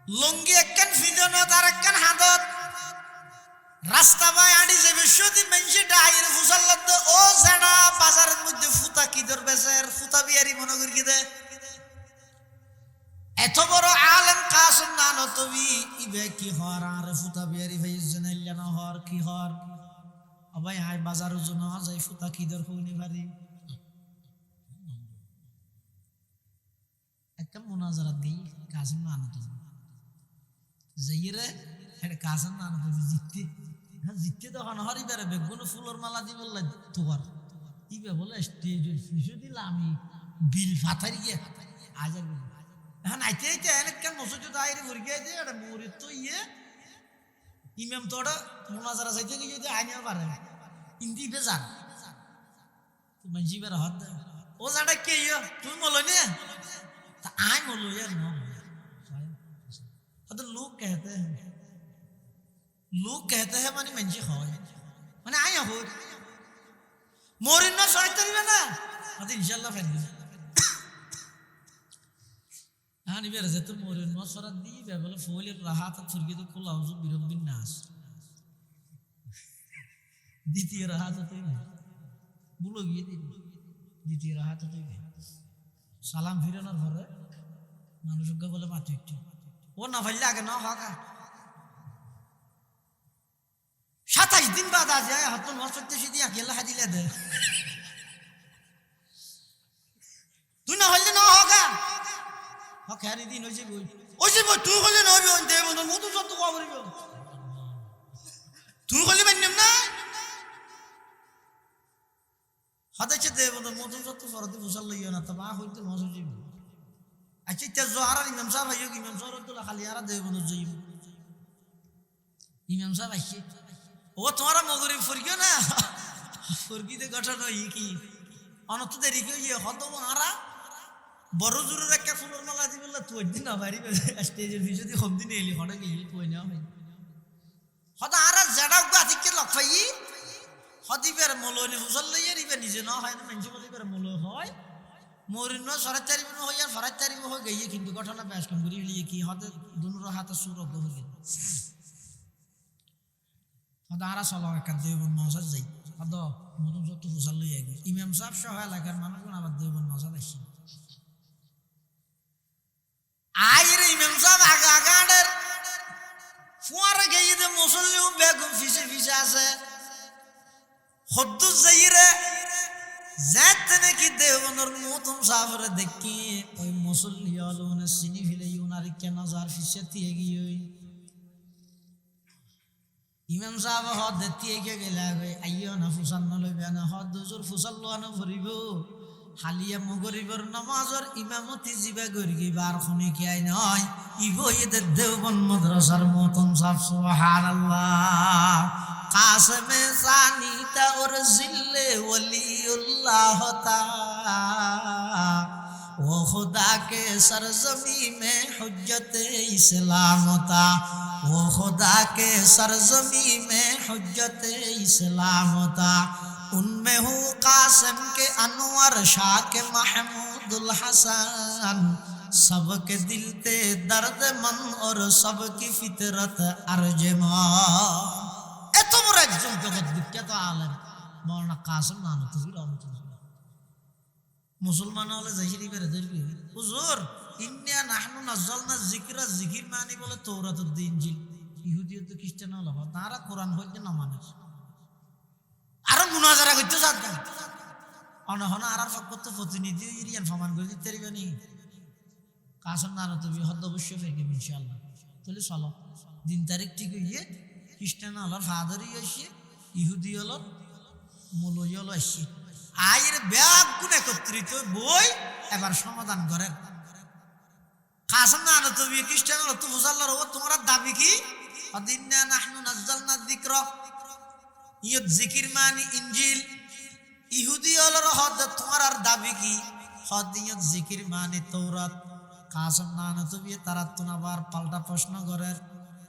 লঙ্গি একখান ফিজনত আর একখান হাতত রাস্তা বাই আড়ি যে বিশ্বদি মেনছে ডাইর ফুসাল্লাদ ও জানা বাজারের মধ্যে ফুতা কি দর বেসের ফুতা বিয়ারি মনে করি কি দে এত বড় আলেম কাসম না নতবি ইবে কি হর আর ফুতা বিয়ারি ভাই জনাইলা না হর কি হর আবাই হাই বাজারের জন্য যাই ফুতা কি দর হইনি পারি একটা মুনাজারাত দেই কাসম না নতবি যাইরে এটা কাসম না নতবি জিততে জিততে তখন হরি বেড়ে বেগুন ফুলের মালা দি বললে তোর ইবে বলে স্টেজের শিশু দিলাম আমি বিল ফাতারি গিয়ে আজার এখন আইতে আইতে এনেকেন মসজিদ আইরে ভরি গিয়ে দে এটা মরিত তো ইমাম তো ওটা মুনাজারা চাইতে গিয়ে যদি আইনিও পারে ইন্দি বেজার তো মানজি বেড়ে হাত দে ও জাটা কে তুমি বলো নে তা আই বলো यार ना तो लोग कहते हैं माने मंजी खाए माने आया हो मोरिन ना सोच तरीबे ना अद इंशाल्लाह फेर हां निबे रजे तो मोरिन ना सरा दी बे बोले फोली राहत फुरगी तो कुल आउज बिरबिन नास দ্বিতীয় রাহাত হতেই না বলো গিয়ে দিন দ্বিতীয় রাহাত হতেই না সালাম ফিরানোর পরে মানুষকে বলে মাত্র একটু ও না ভাইলে আগে না হাকা 27 दिन बाद आ जाए हाथों नौ सकते सीधी अकेला हाथी ले दे तू ना हल्ले ना होगा हाँ खैर इधर नोचे बोल तू हल्ले ना भी होंगे वो तो सब तो काबरी हो तू हल्ले में निम्ना हाथ अच्छे दे वो तो सब तो फरती फुसल लिया ना तबाह हुई तो नौ सोची अच्छे तेज़ोहारा इमाम साहब आयो इमाम साहब तो लाखाली यारा दे वो तो जाइए इमाम साहब अच्छे ও তোমারা মগরি ফুরগিও না ফুরগিতে গঠন হই কি অনত দেরি কি হতো আরা বড় জুরের একটা ফুলের মালা দি বললা তুই দিন না বাড়ি স্টেজের ভিডিও দি কম দিন এলি হড়ে গিয়ে তুই না হয় হতো আরা জাডা গাতিকে লখাই হদি বের মলনি ফুসল লইয়া রিবে নিজে না হয় না মেনজি বলি বের মল হয় মরিন না সরাচারি বন হয় আর ফরাচারি হয়ে গিয়ে কিন্তু ঘটনা বেশ কম করি লিয়ে কি হতে দুনুর হাতে সুর গহরি আরা চলো একটা দেবন নজার যাই আদ নতুন যত ফুসাল লই আগে ইমাম সাহেব সহ এলাকার মানুষজন আবার দেবন নজার আসি আইরে ইমাম সাহেব আগা আগাড়ের ফুয়ারে গিয়ে দে মুসল্লিও বেগম ফিসে ফিসে আছে হদ্দুস যাইরে যাতে নাকি দেবনের নতুন সাফরে দেখি ওই মুসল্লি আলোনে সিনি ফিলে উনারে কেন নজার ফিসে দিয়ে গিয়ে ইমাম সাহেব হদ দেতিয়ে কে গেলা গে আইও না ফুসান না লইবে না হদ দুজুর ফুসাল লোয়ানো ভরিব হালিয়া মগরিবর নামাজর ইমামতি জিবা গরি বার খুনি কি আই নয় ইবো এদের দেওবন মাদ্রাসার মতন সাফ সুবহানাল্লাহ কাসমে জানিতা ওর জিল্লে ওলিউল্লাহ তাআলা वो खुदा के सरजमी में हुज्जत इस्लाम था वो खुदा के सरजमी में हुज्जत इस्लाम था उनमें हूँ कासिम के अनवर शाह के महमूदुल हसन सबके दिल ते दर्द मन और सबकी फितरत अर्जमा এত বড় একজন জগৎ বিখ্যাত আলেম মাওলানা কাসিম নানুতুবি রহমাতুল্লাহ মুসলমান হলে যাইরি বেরে ধরবি হুজুর ইন্না নাহনু নাযালনা যিকরা যিকির মানে বলে তাওরাতুদ ইনজিল ইহুদিও তো খ্রিস্টান হলো তারা কোরআন হইতে না মানে আর মুনাজারা করতে যাচ্ছেন অনহনা আর ফকত প্রতিনিধি ইরিয়ান ফমান করে দিতে পারিবেনি কাসম নানুতুবি হদ অবশ্যই ফেরবে ইনশাআল্লাহ তাহলে চলো দিন তারিখ ঠিক হইয়ে খ্রিস্টান হলো ফাদারই আসে ইহুদি হলো মৌলভী হলো আসে আয়ের ব্যাগ গুণ একত্রিত বই এবার সমাধান করেন কাসম নানুতুবি খ্রিস্টান হলো তো মুসাল্লার ও তোমার দাবি কি আদিন্না নাহনু নাযালনা যিকরা ইয়ত জিকির মানে ইনজিল ইহুদি হলো হদ তোমার আর দাবি কি হদ ইয়ত জিকির মানে তাওরাত কাসম নানুতুবি তারা তুনাবার পাল্টা প্রশ্ন করেন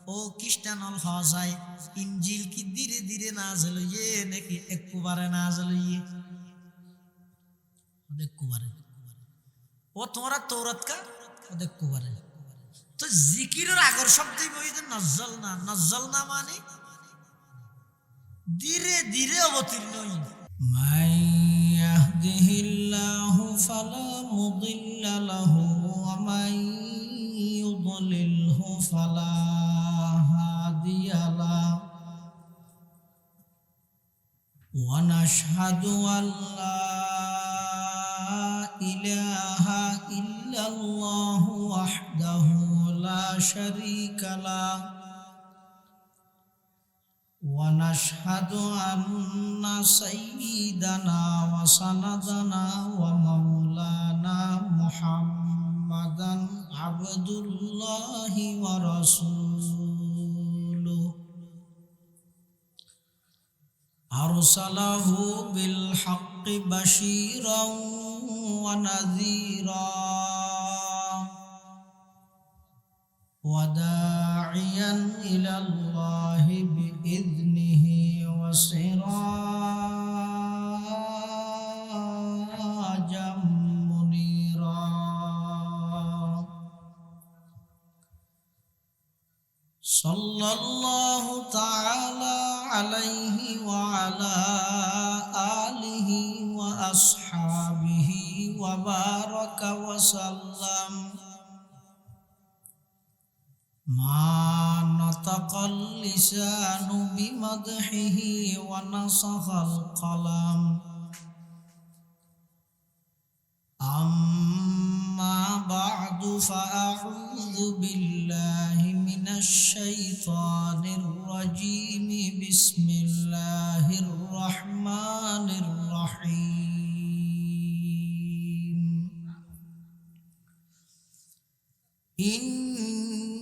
ও খ্রিস্টান হল হয় ইনজিল কি ধীরে ধীরে নাযিল হইয়ে নাকি একবারে নাযিল হইয়ে দেখো বারে ও তোমরা তৌরাত কা দেখো বারে তো জিকিরের আগর শব্দই বইতে নজ্জল না মানে ধীরে ধীরে অবতীর্ণ হই মান ইয়াহদিহিল্লাহু ফালা মুদিল্লা লাহু ওয়া মান ইউদ্লিলহু ফালা হাদিয়া লাহু ওয়া নাশহাদু আল্লা ইলাহা ইল্লাল্লাহু ওয়াহদাহু লা শারীকা লাহু ونشهد أن سيدنا وسندنا ومولانا محمدا عبد الله ورسوله أرسله بالحق بشيرا ونذيرا وداعيا إلى الله بإذنه وسراجا منيرا صلى الله تعالى عليه وعلى آله وأصحابه وبارك وسلم ما نطق اللسان بمدحه ونصح القلم أما بعد فأعوذ بالله من الشيطان الرجيم بسم الله الرحمن الرحيم إنا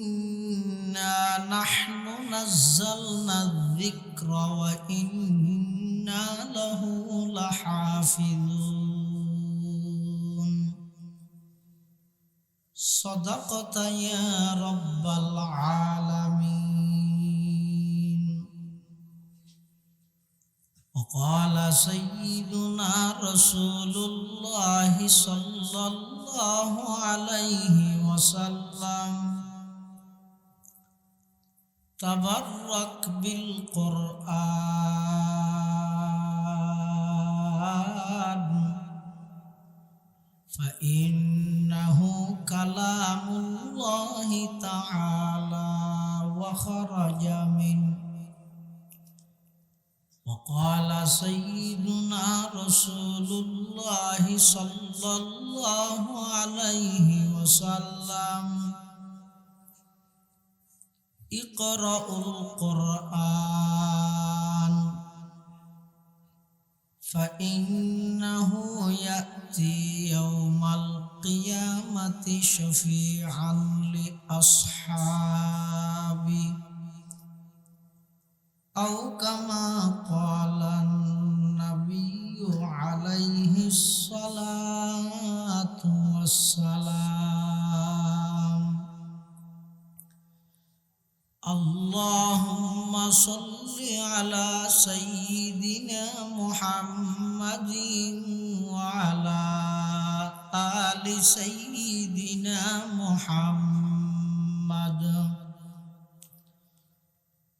نحن نزلنا الذكر وإنا له لحافظون صدقت يا رب العالمين وقال سيدنا رسول الله صلى الله عليه وسلم تبرك بالقرآن فإنه كلام الله تعالى وخرج منه وقال سيدنا رسول الله صلى الله عليه وسلم اقرأوا القرآن فإنه يأتي يوم القيامة شفيعا لأصحابه أو كما قال النبي عليه الصلاة والسلام اللهم صل على سيدنا محمد وعلى آل سيدنا محمد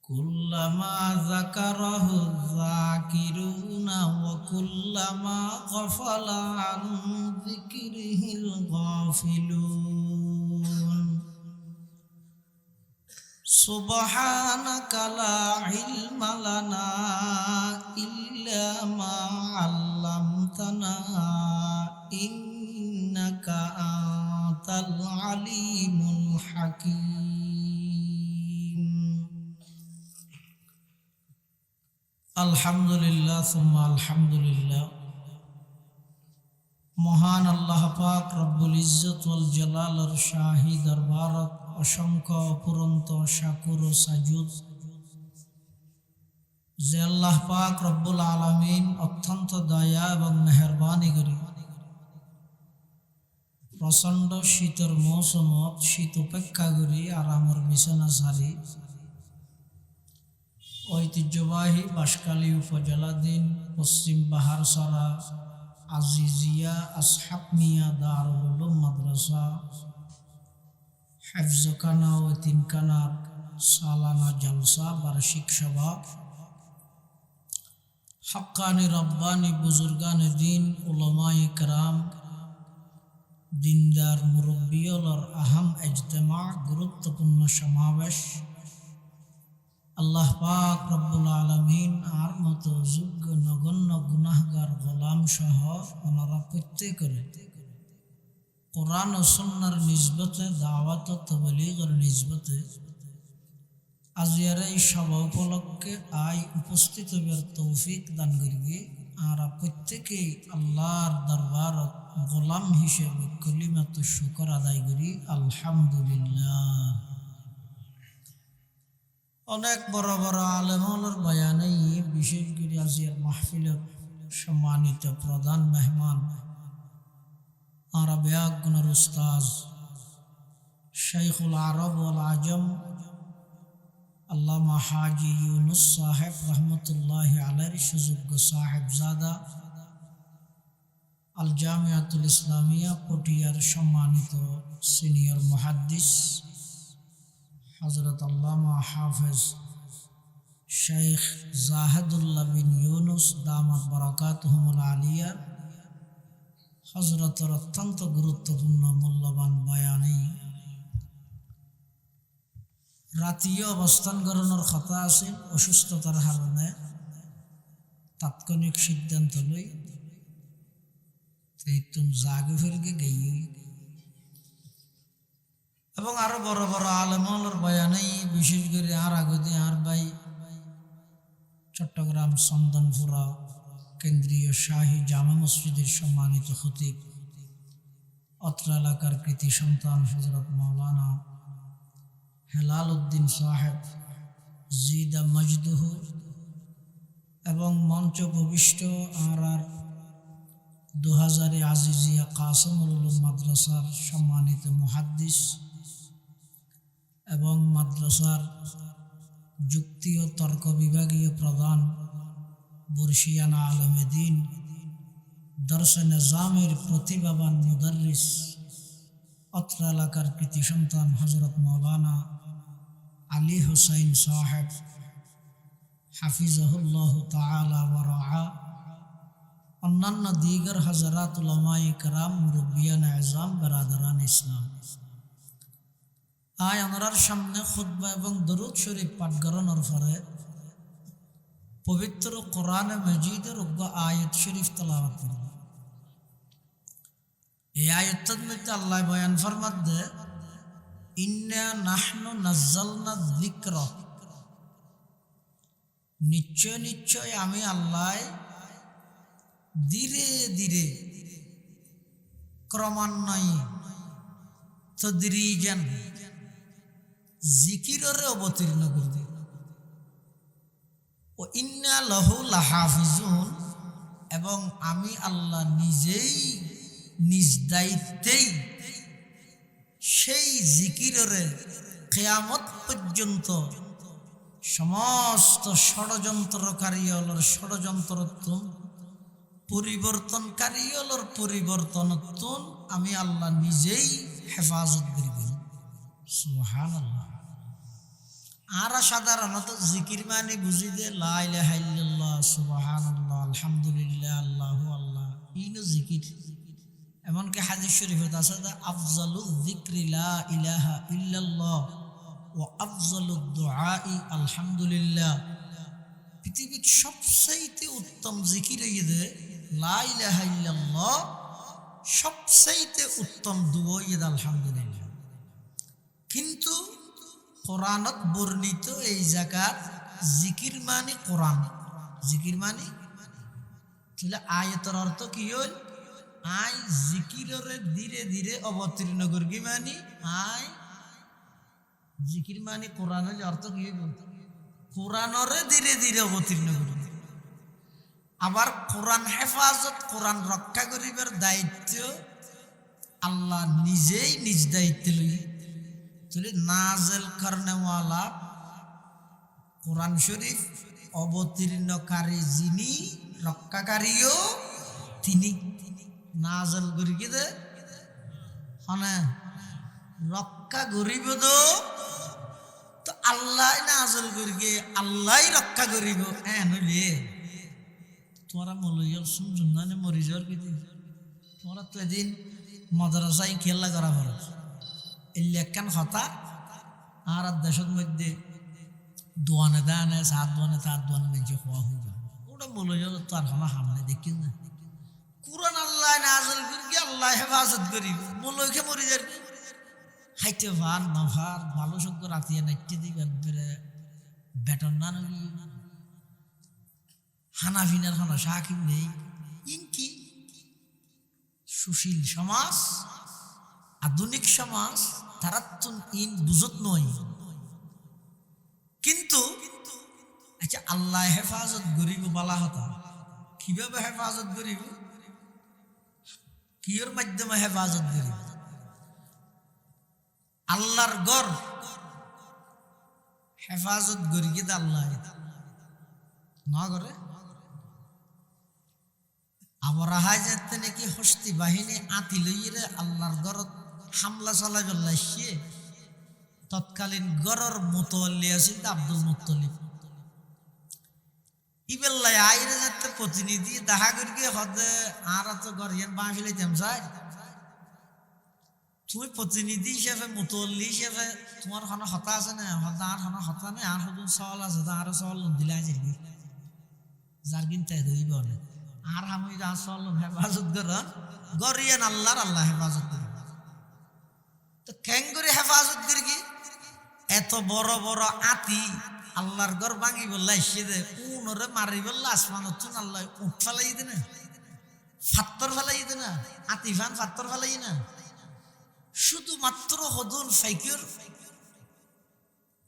كلما ذكره الذاكرون وكلما غفل عن ذكره الغافلون سبحانك لا علم لنا إلا ما علمتنا إنك أنت العليم الحكيم الحمد لله ثم الحمد لله মহান আল্লাহ পাক রব্বুল ইজ্জত ওয়াল জালালের শাহী দরবারত অসংখ্য অপুরন্ত শাকুর ও সাজুদ যে আল্লাহ পাক রব্বুল আলামিন অত্যন্ত দয়া এবং মেহেরবানি করি প্রচণ্ড শীতের মৌসুমত শীত উপেক্ষা করি আরামর বিছানা সারি ঐতিহ্যবাহী বাঁশখালী উপজেলাধীন পশ্চিম বাহারছড়া আজিজিয়া আসহাব মিয়া দারুল উলুম মাদ্রাসা হেফজখানা ও তিনখানার সালানা জলসা বার্ষিক সভা হক্কানি রব্বানি বুজুর্গান দিন উলামায়ে কেরাম দিনদার মুরব্বিয়লর আহম ইজতেমা গুরুত্বপূর্ণ সমাবেশ আল্লাহ পাক রব্বুল আলামিন আর মতো যোগ্য নগণ্য গুনাহগার গোলাম সহ ওনারা প্রত্যেকের কোরআন ও সুন্নাহর নিসবতে দাওয়াত ও তাবলীগের নিসবতে আজিয়ার এই সভা উপলক্ষে উপস্থিত হবার তৌফিক দান করিবে। আর প্রত্যেকেই আল্লাহর দরবারত গোলাম হিসেবে কলিমাত শুকর আদায় করি আলহামদুলিল্লাহ। অনেক বড় বড় আলেমর বয়ানে বিশেষ করে আজিয়ার মাহফিলের সম্মানিত প্রধান মেহমান আর বেয়াগুনের উস্তাজ শাইখুল আরব ওয়াল আজম আল্লামা হাজি ইউনুস সাহেব রহমতুল্লাহ আলাইহির সুযোগ্য সাহেবজাদা আল জামিয়াতুল ইসলামিয়া পটিয়ার সম্মানিত সিনিয়র মুহাদ্দিস হযরত আল্লামা হাফেজ শেখ জাহেদুল্লাহ বিন ইউনুস দামাত বারাকাতুহুমুল আলিয়া হযরতের অত্যন্ত গুরুত্বপূর্ণ মূল্যবান বয়ানে রাতীয় অবস্থান গ্রহণের কথা আছে, অসুস্থতার কারণে তাৎক্ষণিক সিদ্ধান্ত লই জাগে ফেরকে গেই এবং আরো বড় বড় আলেমর বয়ানে বিশেষ করে আর আগতে আর ভাই চট্টগ্রাম চন্দনপুরা কেন্দ্রীয় শাহী জামে মসজিদের সম্মানিত খতিব অত্র এলাকার কৃতি সন্তান হযরত মাওলানা হেলাল উদ্দিন সাহেব জিদা মজদুহ এবং মঞ্চ প্রবিষ্ট আর 2000 আজিজিয়া কাসিমুল উলুম মাদ্রাসার সম্মানিত মুহাদ্দিস এবং মাদ্রাসার যুক্তি ও তর্ক বিভাগীয় প্রধান বর্ষিয়ানা আলমে দিন দর্শে নিজামের প্রতিভাবান মুদাররিস অত্র এলাকার কৃতি সন্তান হযরত মাওলানা আলী হুসাইন সাহেব হাফিজাহুল্লাহ তাআলা ওয়া রাআ, অন্যান্য দিগর হযরত উলামায়ে কেরাম মুরব্বিয়ান আযম বেরাদারান ইসলাম, আমরার সামনে খুতবা এবং দরুদ শরীফ পাঠ করানোর পরে পবিত্র কোরআন মজিদের আয়াত শরীফ তেলাওয়াত করব। এই আয়াতের মধ্যে আল্লাহ বয়ান ফরমাতে ইন্না নাহনু নাযালনা যিকরা, নিশ্চয় নিশ্চয় আমি আল্লাহ ধীরে ধীরে ক্রমান্বয়ে তদরিজান জিকিরের অবতীর্ণ করবে। ও ইন্না লাহু লাহাফিজুন, এবং আমি আল্লাহ নিজেই নিজ দায়িত্বেই সেই জিকিরের কিয়ামত পর্যন্ত সমস্ত ষড়যন্ত্রকারীর ষড়যন্ত্রত্বন পরিবর্তনকারীর পরিবর্তনত্বন আমি আল্লাহ নিজেই হেফাজত করিব। সুবহানাল্লাহ। আর সাধারণত জিকির মানে বুঝি দে লা ইলাহা ইল্লাল্লাহ সুবহানাল্লাহ আলহামদুলিল্লাহ আল্লাহু আল্লাহ, ইনো জিকির। এমনকি হাদিস শরীফত আছে আফজালুয যিকরি লা ইলাহা ইল্লাল্লাহ ওয়া আফজালুদ দুআই আলহামদুলিল্লাহ। পৃথিবীর সবচেয়ে উত্তম জিকির হইছে লা ইলাহা ইল্লাল্লাহ, সবচেয়ে উত্তম দুআ হইছে আলহামদুলিল্লাহ। কিন্তু কোরআনত বর্ণিত এই জায়গার জিকির মানে কোরআন, জিকির মানে তাহলে আয়াতের অর্থ কি হল? আই জিকিরে ধীরে ধীরে অবতীর্ণ করি, মানে আই জিকির মানে কোরআনের অর্থ কি হইব? কোরআনরে ধীরে ধীরে অবতীর্ণ করি। আবার কোরআন হেফাজত, কোরআন রক্ষা করিবার দায়িত্ব আল্লাহ নিজেই নিজ দায়িত্বে লই। তাহলে নাজেল করনেওয়ালা কোরআন শরীফ অবতীর্ণকারী যিনি, রক্ষাকারীও তিনি। নাজেল করি কি দে হনে রক্ষা করিব তো আল্লাহ নাজল করিগে আল্লাহ রক্ষা করিব নইলে তোরা মলইয়াল শুনছুন না মরি যাওয়ার কিছু তোরা তো এদিন মাদ্রাসায় খেলা করা খরচ এলি একখান হতা আর দেশের মধ্যে দোয়ানে দানে সাত দোয়ানে তার দোয়ানে মেঝে হওয়া হয়ে যাবে ওটা মলইয়াল তো আর হলা হামলে দেখি না কুরআন আল্লাহ নাজল করিগে আল্লাহ হেফাজত করিব মলইকে মরি যার হাইতে ভার না ভার ভালো সঙ্গ রাতিয়া নাইতে দিবেন বেতন না নবী হানাফিনার হানা সাকিব নেই ইনকি সুশীল সমাজ আধুনিক সমাজ তারা তো ইন বুঝত নয় কিন্তু আচ্ছা আল্লাহ হেফাজত করিব বলা হতা কিভাবে হেফাজত করিব কিয়র মাধ্যমে হেফাজত করিব আল্লাহর ঘর হেফাজত করি কিন্তু আল্লাহ না করে আবার রাহাই যাতে নাকি হস্তি বাহিনী আতি লইরে আল্লাহর ঘর হামলা চালাই বেলাইছে তৎকালীন গড়র মুতওয়াল্লি আছিল আব্দুল মুত্তলিব ইবেল্লাই আইরে যাতে প্রতিনিধি দেখা করি হদে আর তো গরিয়ান বাঁশিলে তেমসাই তুমি প্রতিনিধি হিসেবে মুতওয়াল্লি হিসেবে তোমার কোনো হতা আছে না হতা আর কোনো হতা নেই আর শুধু সওয়াল আছে আর সওয়াল দিলে যাবি যার কিনতে হইব না আর আমি যা সওয়াল হেফাজত করেন গরিয়ান আল্লাহর আল্লাহ হেফাজত করি তো কেন করে হেফাজত করি কি এত বড় বড় আতি আল্লাহর ঘর ভাঙি বললা এসে দে উনরে মারি বললা আসমান হচ্ছুন আল্লাহ উঠ ফেলাই দে না ফাত্তর ফেলাই দে না আতি ফান ফাত্তর ফেলাই না শুধুমাত্র হদুন ফাইকির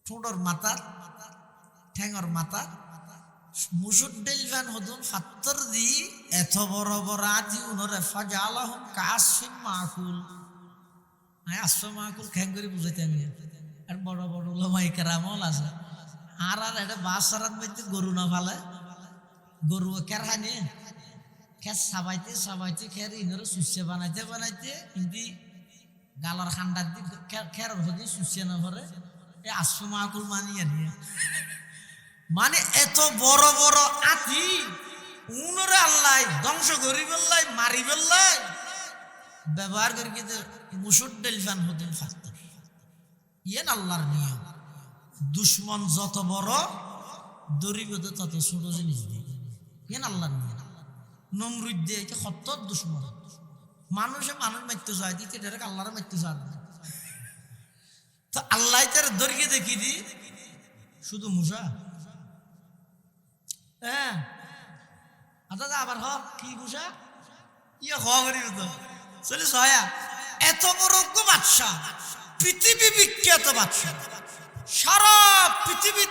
ঠোঁটর মাথা ঠ্যাঙর মাথা মুসুর ডেল ফ্যান হদুন ফাত্তর দি এত বড় বড় আতি উনরে ফাজা আলাহম কাসফিন মাকুল আসফা মাকুল খ্যাং করে বুঝাইতে আমি আর বড় বড় ওলামাই কেরামল আছে আর এটা বাস সারাত মধ্যে গরু না ফালে গরু কের খানে খের সাবাইতে সাবাইতে খের ইনরে সুসে বানাইতে বানাইতে কিন্তু গালার খান্ডার দি খের হদি সুসে না ভরে এই আসফা মাকুল মানিয়ে নিয়ে মানে এত বড় বড় আতি উনরে আল্লাহ ধ্বংস করি বললাই মারি বললাই ব্যবহার করি কিন্তু মুসুর ডেলফান হতেন ফাক্তর ইয়েন আল্লাহর নিয়ম দুশ্মন যত বড় দরিব তত ছোট জিনিস দিয়ে ইয়েন আল্লাহর নিয়ম নমরুদ দিয়ে সত্তর দুশ্মন মানুষে মানুষ মারতে চায় দিতে ডাইরেক্ট আল্লাহরে মারতে চায় তো আল্লাহ তার দরিয়ে দেখি দি শুধু মুসা হ্যাঁ দাদা আবার হ কি মুসা ইয়ে হওয়া করি তো চলে সয়া এত বড় বাদশাহ পৃথিবী বিখ্যাত বাদশাহ সারা পৃথিবীর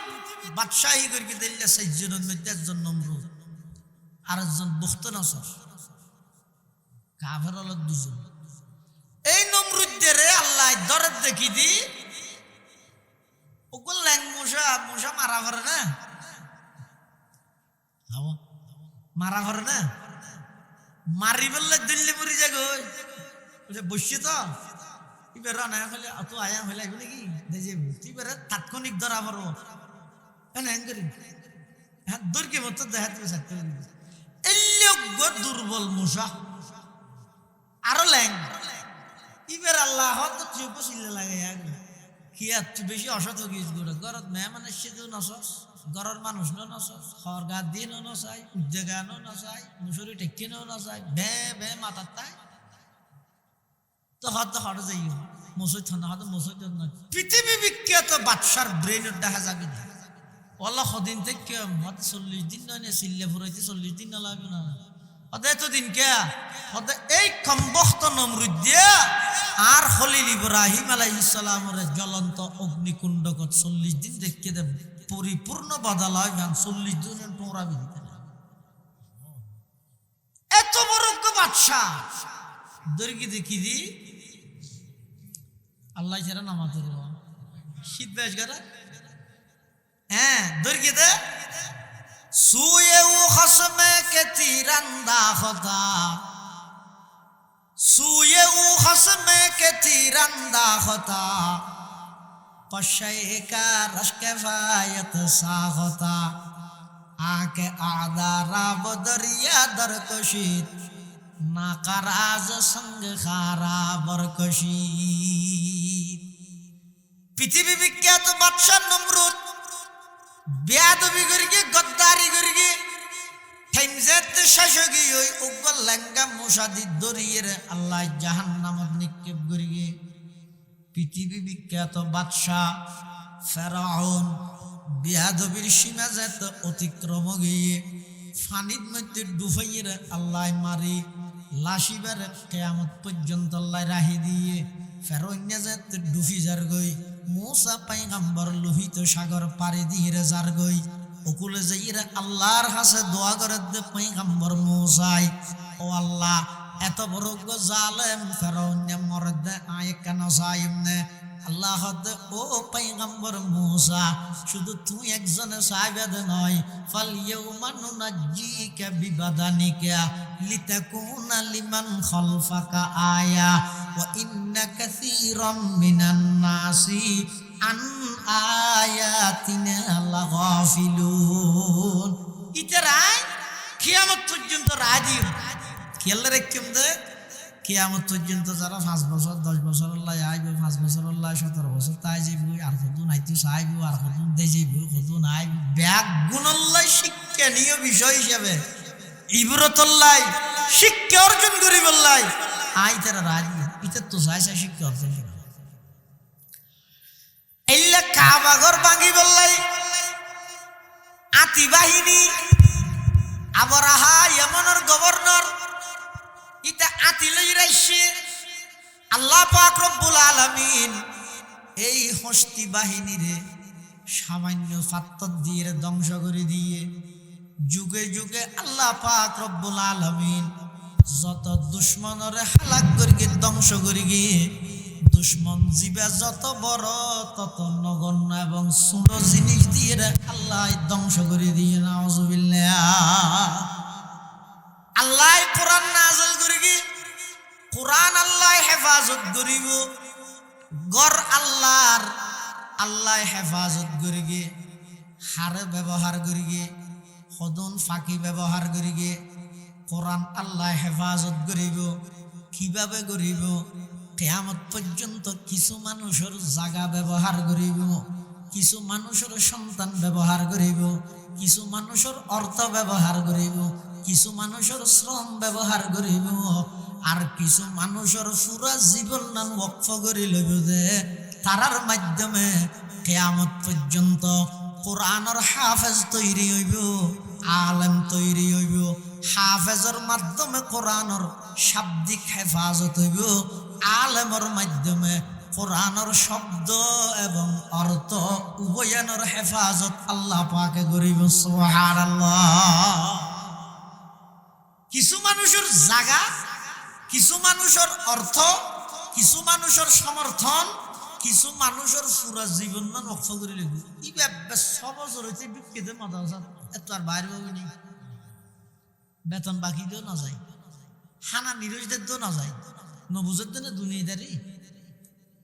বাদশাহী করে দিল্লা 6 জনের মধ্যে একজন নমরুদ আর একজন বুখতনসর কাফের হল 2 জন এই নমরুদদের আল্লাহ দরদ দেখি দি ওগুল ল্যাং মুসা মুসা মারা করে না মারা করে না মারি বললে দিল্লি মরি যাগো বসছে তো এবার রানা হলে অত আয়া হলে নাকি এবার তাৎক্ষণিক ধরা পড়ব হ্যাঁ করি হ্যাঁ দরকে মতো দেখা দুর্বল মুসা আরো ল্যাং এবার আল্লাহ তো চুপ চিল্লা লাগে কি তুই বেশি অসৎ গিয়েছ ঘরত মেয়ে মানে সে নসস ঘরের মানুষ নসস খর গা দিয়ে নসাই উজ্জাগানো নসাই মুসুরি টেকে নসাই বে বে মাতার তাই তো হয়তো হরে যাই মসুদ থানা হয়তো মসুদ পৃথিবী বিখ্যাত বাদশার ব্রেনের দেখা যাবে না ওলা সদিন থেকে 40 দিন নয় চিল্লে ফুরাইতে 40 দিন না লাগবে না হতে এতদিন কে হতে এই কমবখ্ত নমরুদ দিয়া আর খলিল ইব্রাহিম আলাইহিস সালামের জ্বলন্ত অগ্নিকুণ্ডকত 40 দিন দেখতে দেব পরিপূর্ণ বদলায় গান 40 দিনের টোরা বিদিতে এত বড় বাদশা দরকি দেখি দি আল্লাহ ছাড়া নামাজ শীত বেশ করে হ্যাঁ দরকি দে সুয়ে ও খসমে কে তিরন্দা খোদা सूये ऊ खस्मे के तीरंदा होता पशे का रश्क फायत सा होता आके आदारा बदरिया दरकशीत नाकाराज संग खारा बरकशीत पृथ्वी विख्यात बादशाह नमरूद बेयादबी करके गद्दारी करके ठेमजेत शासकी ওই উগ্র লেঙ্গা মুসাদি দরিয়ের আল্লাহ জাহান্নামত নিক্ষেপ করিয়ে পৃথিবী বিখ্যাত বাদশা ফেরাউন বেয়াদবির সীমা যেত অতিক্রম গিয়ে ফানির মধ্যে ডুবাইয়ের আল্লাহ মারি লাশিবার কিয়ামত পর্যন্ত আল্লাহ রাহি দিয়ে ফেরাউন যেত ডুবি যার গই মুসা পয়গম্বর লোহিত সাগর পাড়ি দিয়ে যার গই ওকুলে যাইরা আল্লাহর কাছে দোয়া করে দে পয়গম্বর মুসাই ও আল্লাহ এত বড় জালেম ফেরাউন মরদে আয় কেন সাইমনে আল্লাহ ও পয়গম্বর মুসা শুধু তুই একজন সাহাবাদ নয় ফাল ইয়াউমা নুনাজ্জিকা বিবাদানিকা লিতাকুনা লিমান খালফাকা আয়া ওয়া ইন্না কাসীরাম মিনান নাসি আন আয়াতিনা লাগাফিলুন ইতরাই কিয়ামত পর্যন্ত রাজি খেয়াল রাখুন দে কিয়ামত পর্যন্ত যারা 5 বছর 10 বছর আল্লাহ আইবে 5 বছর আল্লাহ 17 বছর তাই যাইব আর কতদিন আইতে চাইব আর কতদিন দেই যাইব কতদিন আইব ব্যাগ গুণল্লাহ শিক্ষণীয় বিষয় হিসেবে ইবরতুল্লাহ শিক্ষা অর্জন করি বললাই আই তারা রাজি এটা তো চাইছে শিক্ষা অর্জন এল্লা কাবা ঘর ভাঙি বললাই আতি বাহিনী আবরাহা ইয়েমেনের গভর্নর ইতা আতি লই রাইছে আল্লাহ পাক রব্বুল আলামিন এই হস্তি বাহিনীরে সামান্য পাত্তর দিয়ে ধ্বংস করে দিয়ে যুগে যুগে আল্লাহ পাক রব্বুল আলামিন যত দুশমনরে হালাক করিকে ধ্বংস করে গিয়ে দুশমন জিবা যত বড় তত নগণ্য এবং ছোট জিনিস দিয়ে আল্লাহ ধ্বংস করে দিয়ে নাউজুবিল্লাহ আল্লাহ কোরআন নাযিল করিকি কোরআন আল্লাহ হেফাজত করিব গর আল্লাহর আল্লাহ হেফাজত করিগে হারে ব্যবহার করিগে হদন ফাঁকি ব্যবহার করিগে কোরআন আল্লাহ হেফাজত করিব কিভাবে করিব কিয়ামত পর্যন্ত কিছু মানুষের জায়গা ব্যবহার করিব কিছু মানুষের সন্তান ব্যবহার করিব কিছু মানুষের অর্থ ব্যবহার করিব কিছু মানুষের শ্রম ব্যবহার করিব আর কিছু মানুষের পুরা জীবন নাম ওয়াকফ করে লইব যে তারার মাধ্যমে কিয়ামত পর্যন্ত কোরআনের হাফেজ তৈরি হইব আলেম তৈরি হইব হাফেজের মাধ্যমে কোরআনের শাব্দিক হেফাজত হইব আলেমের মাধ্যমে কোরআনের শব্দ এবং অর্থ উভয়ের হেফাজত আল্লাহ পাকে করিব সুবহানাল্লাহ কিছু মানুষের জায়গা কিছু মানুষের অর্থ কিছু মানুষের সমর্থন কিছু মানুষের পুরা জীবন মান অক্ষ করে লিখব ই সবজর হইতে বিক্ষিতে মাদ্রাসা এত আর বাইরে হবি বেতন বাকি দিয়েও না যায় হানা নিরোজদের দিয়েও না যায় নবুজের দিনে দুনিয়াদারি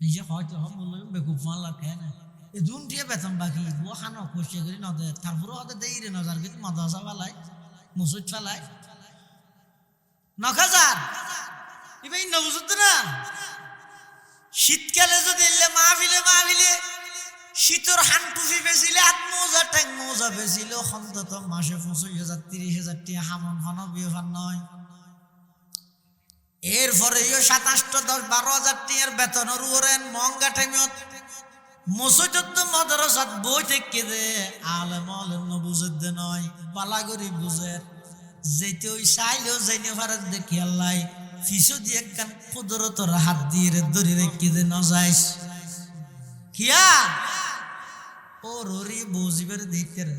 নিজে হয়তো হম বললো বেকুব মাল্লা খেয়ে না এই দুনটিয়ে বেতন বাকি ও হানা খুশি করি না দেয় তারপরে হতে দেই রে নজার কিন্তু মাদ্রাসা ফেলায় মুসুদ ফেলায় ৯,০০০ এবার নবুজুদ না শীতকালে যদি এলে মাহফিলে শীতর হানটুফি বেচিলে ৮ মৌজা ট্যাং মৌজা বেচিল অন্তত মাসে ২৫,০০০ ৩০,০০০ টাকা হামন হন বিয়ে ফান নয় এরপরে ২৭,০০০ ১০ ১২,০০০ টাকার বেতনের ওরেন মহঙ্গা টাইমত মসজিদ মাদ্রাসাত বই থেকে দে আলেম আলেম নবুজুদ দে নয় বালাগরি বুঝের যেতে ওই চাইলেও যাইনে ভারত দেখি আল্লাহ ফিসো দিয়ে একখান কুদরতর হাত দিয়ে ধরে রেখে দে নজাইস কিয়া ও রোরি বৌজিবের দেখতে রে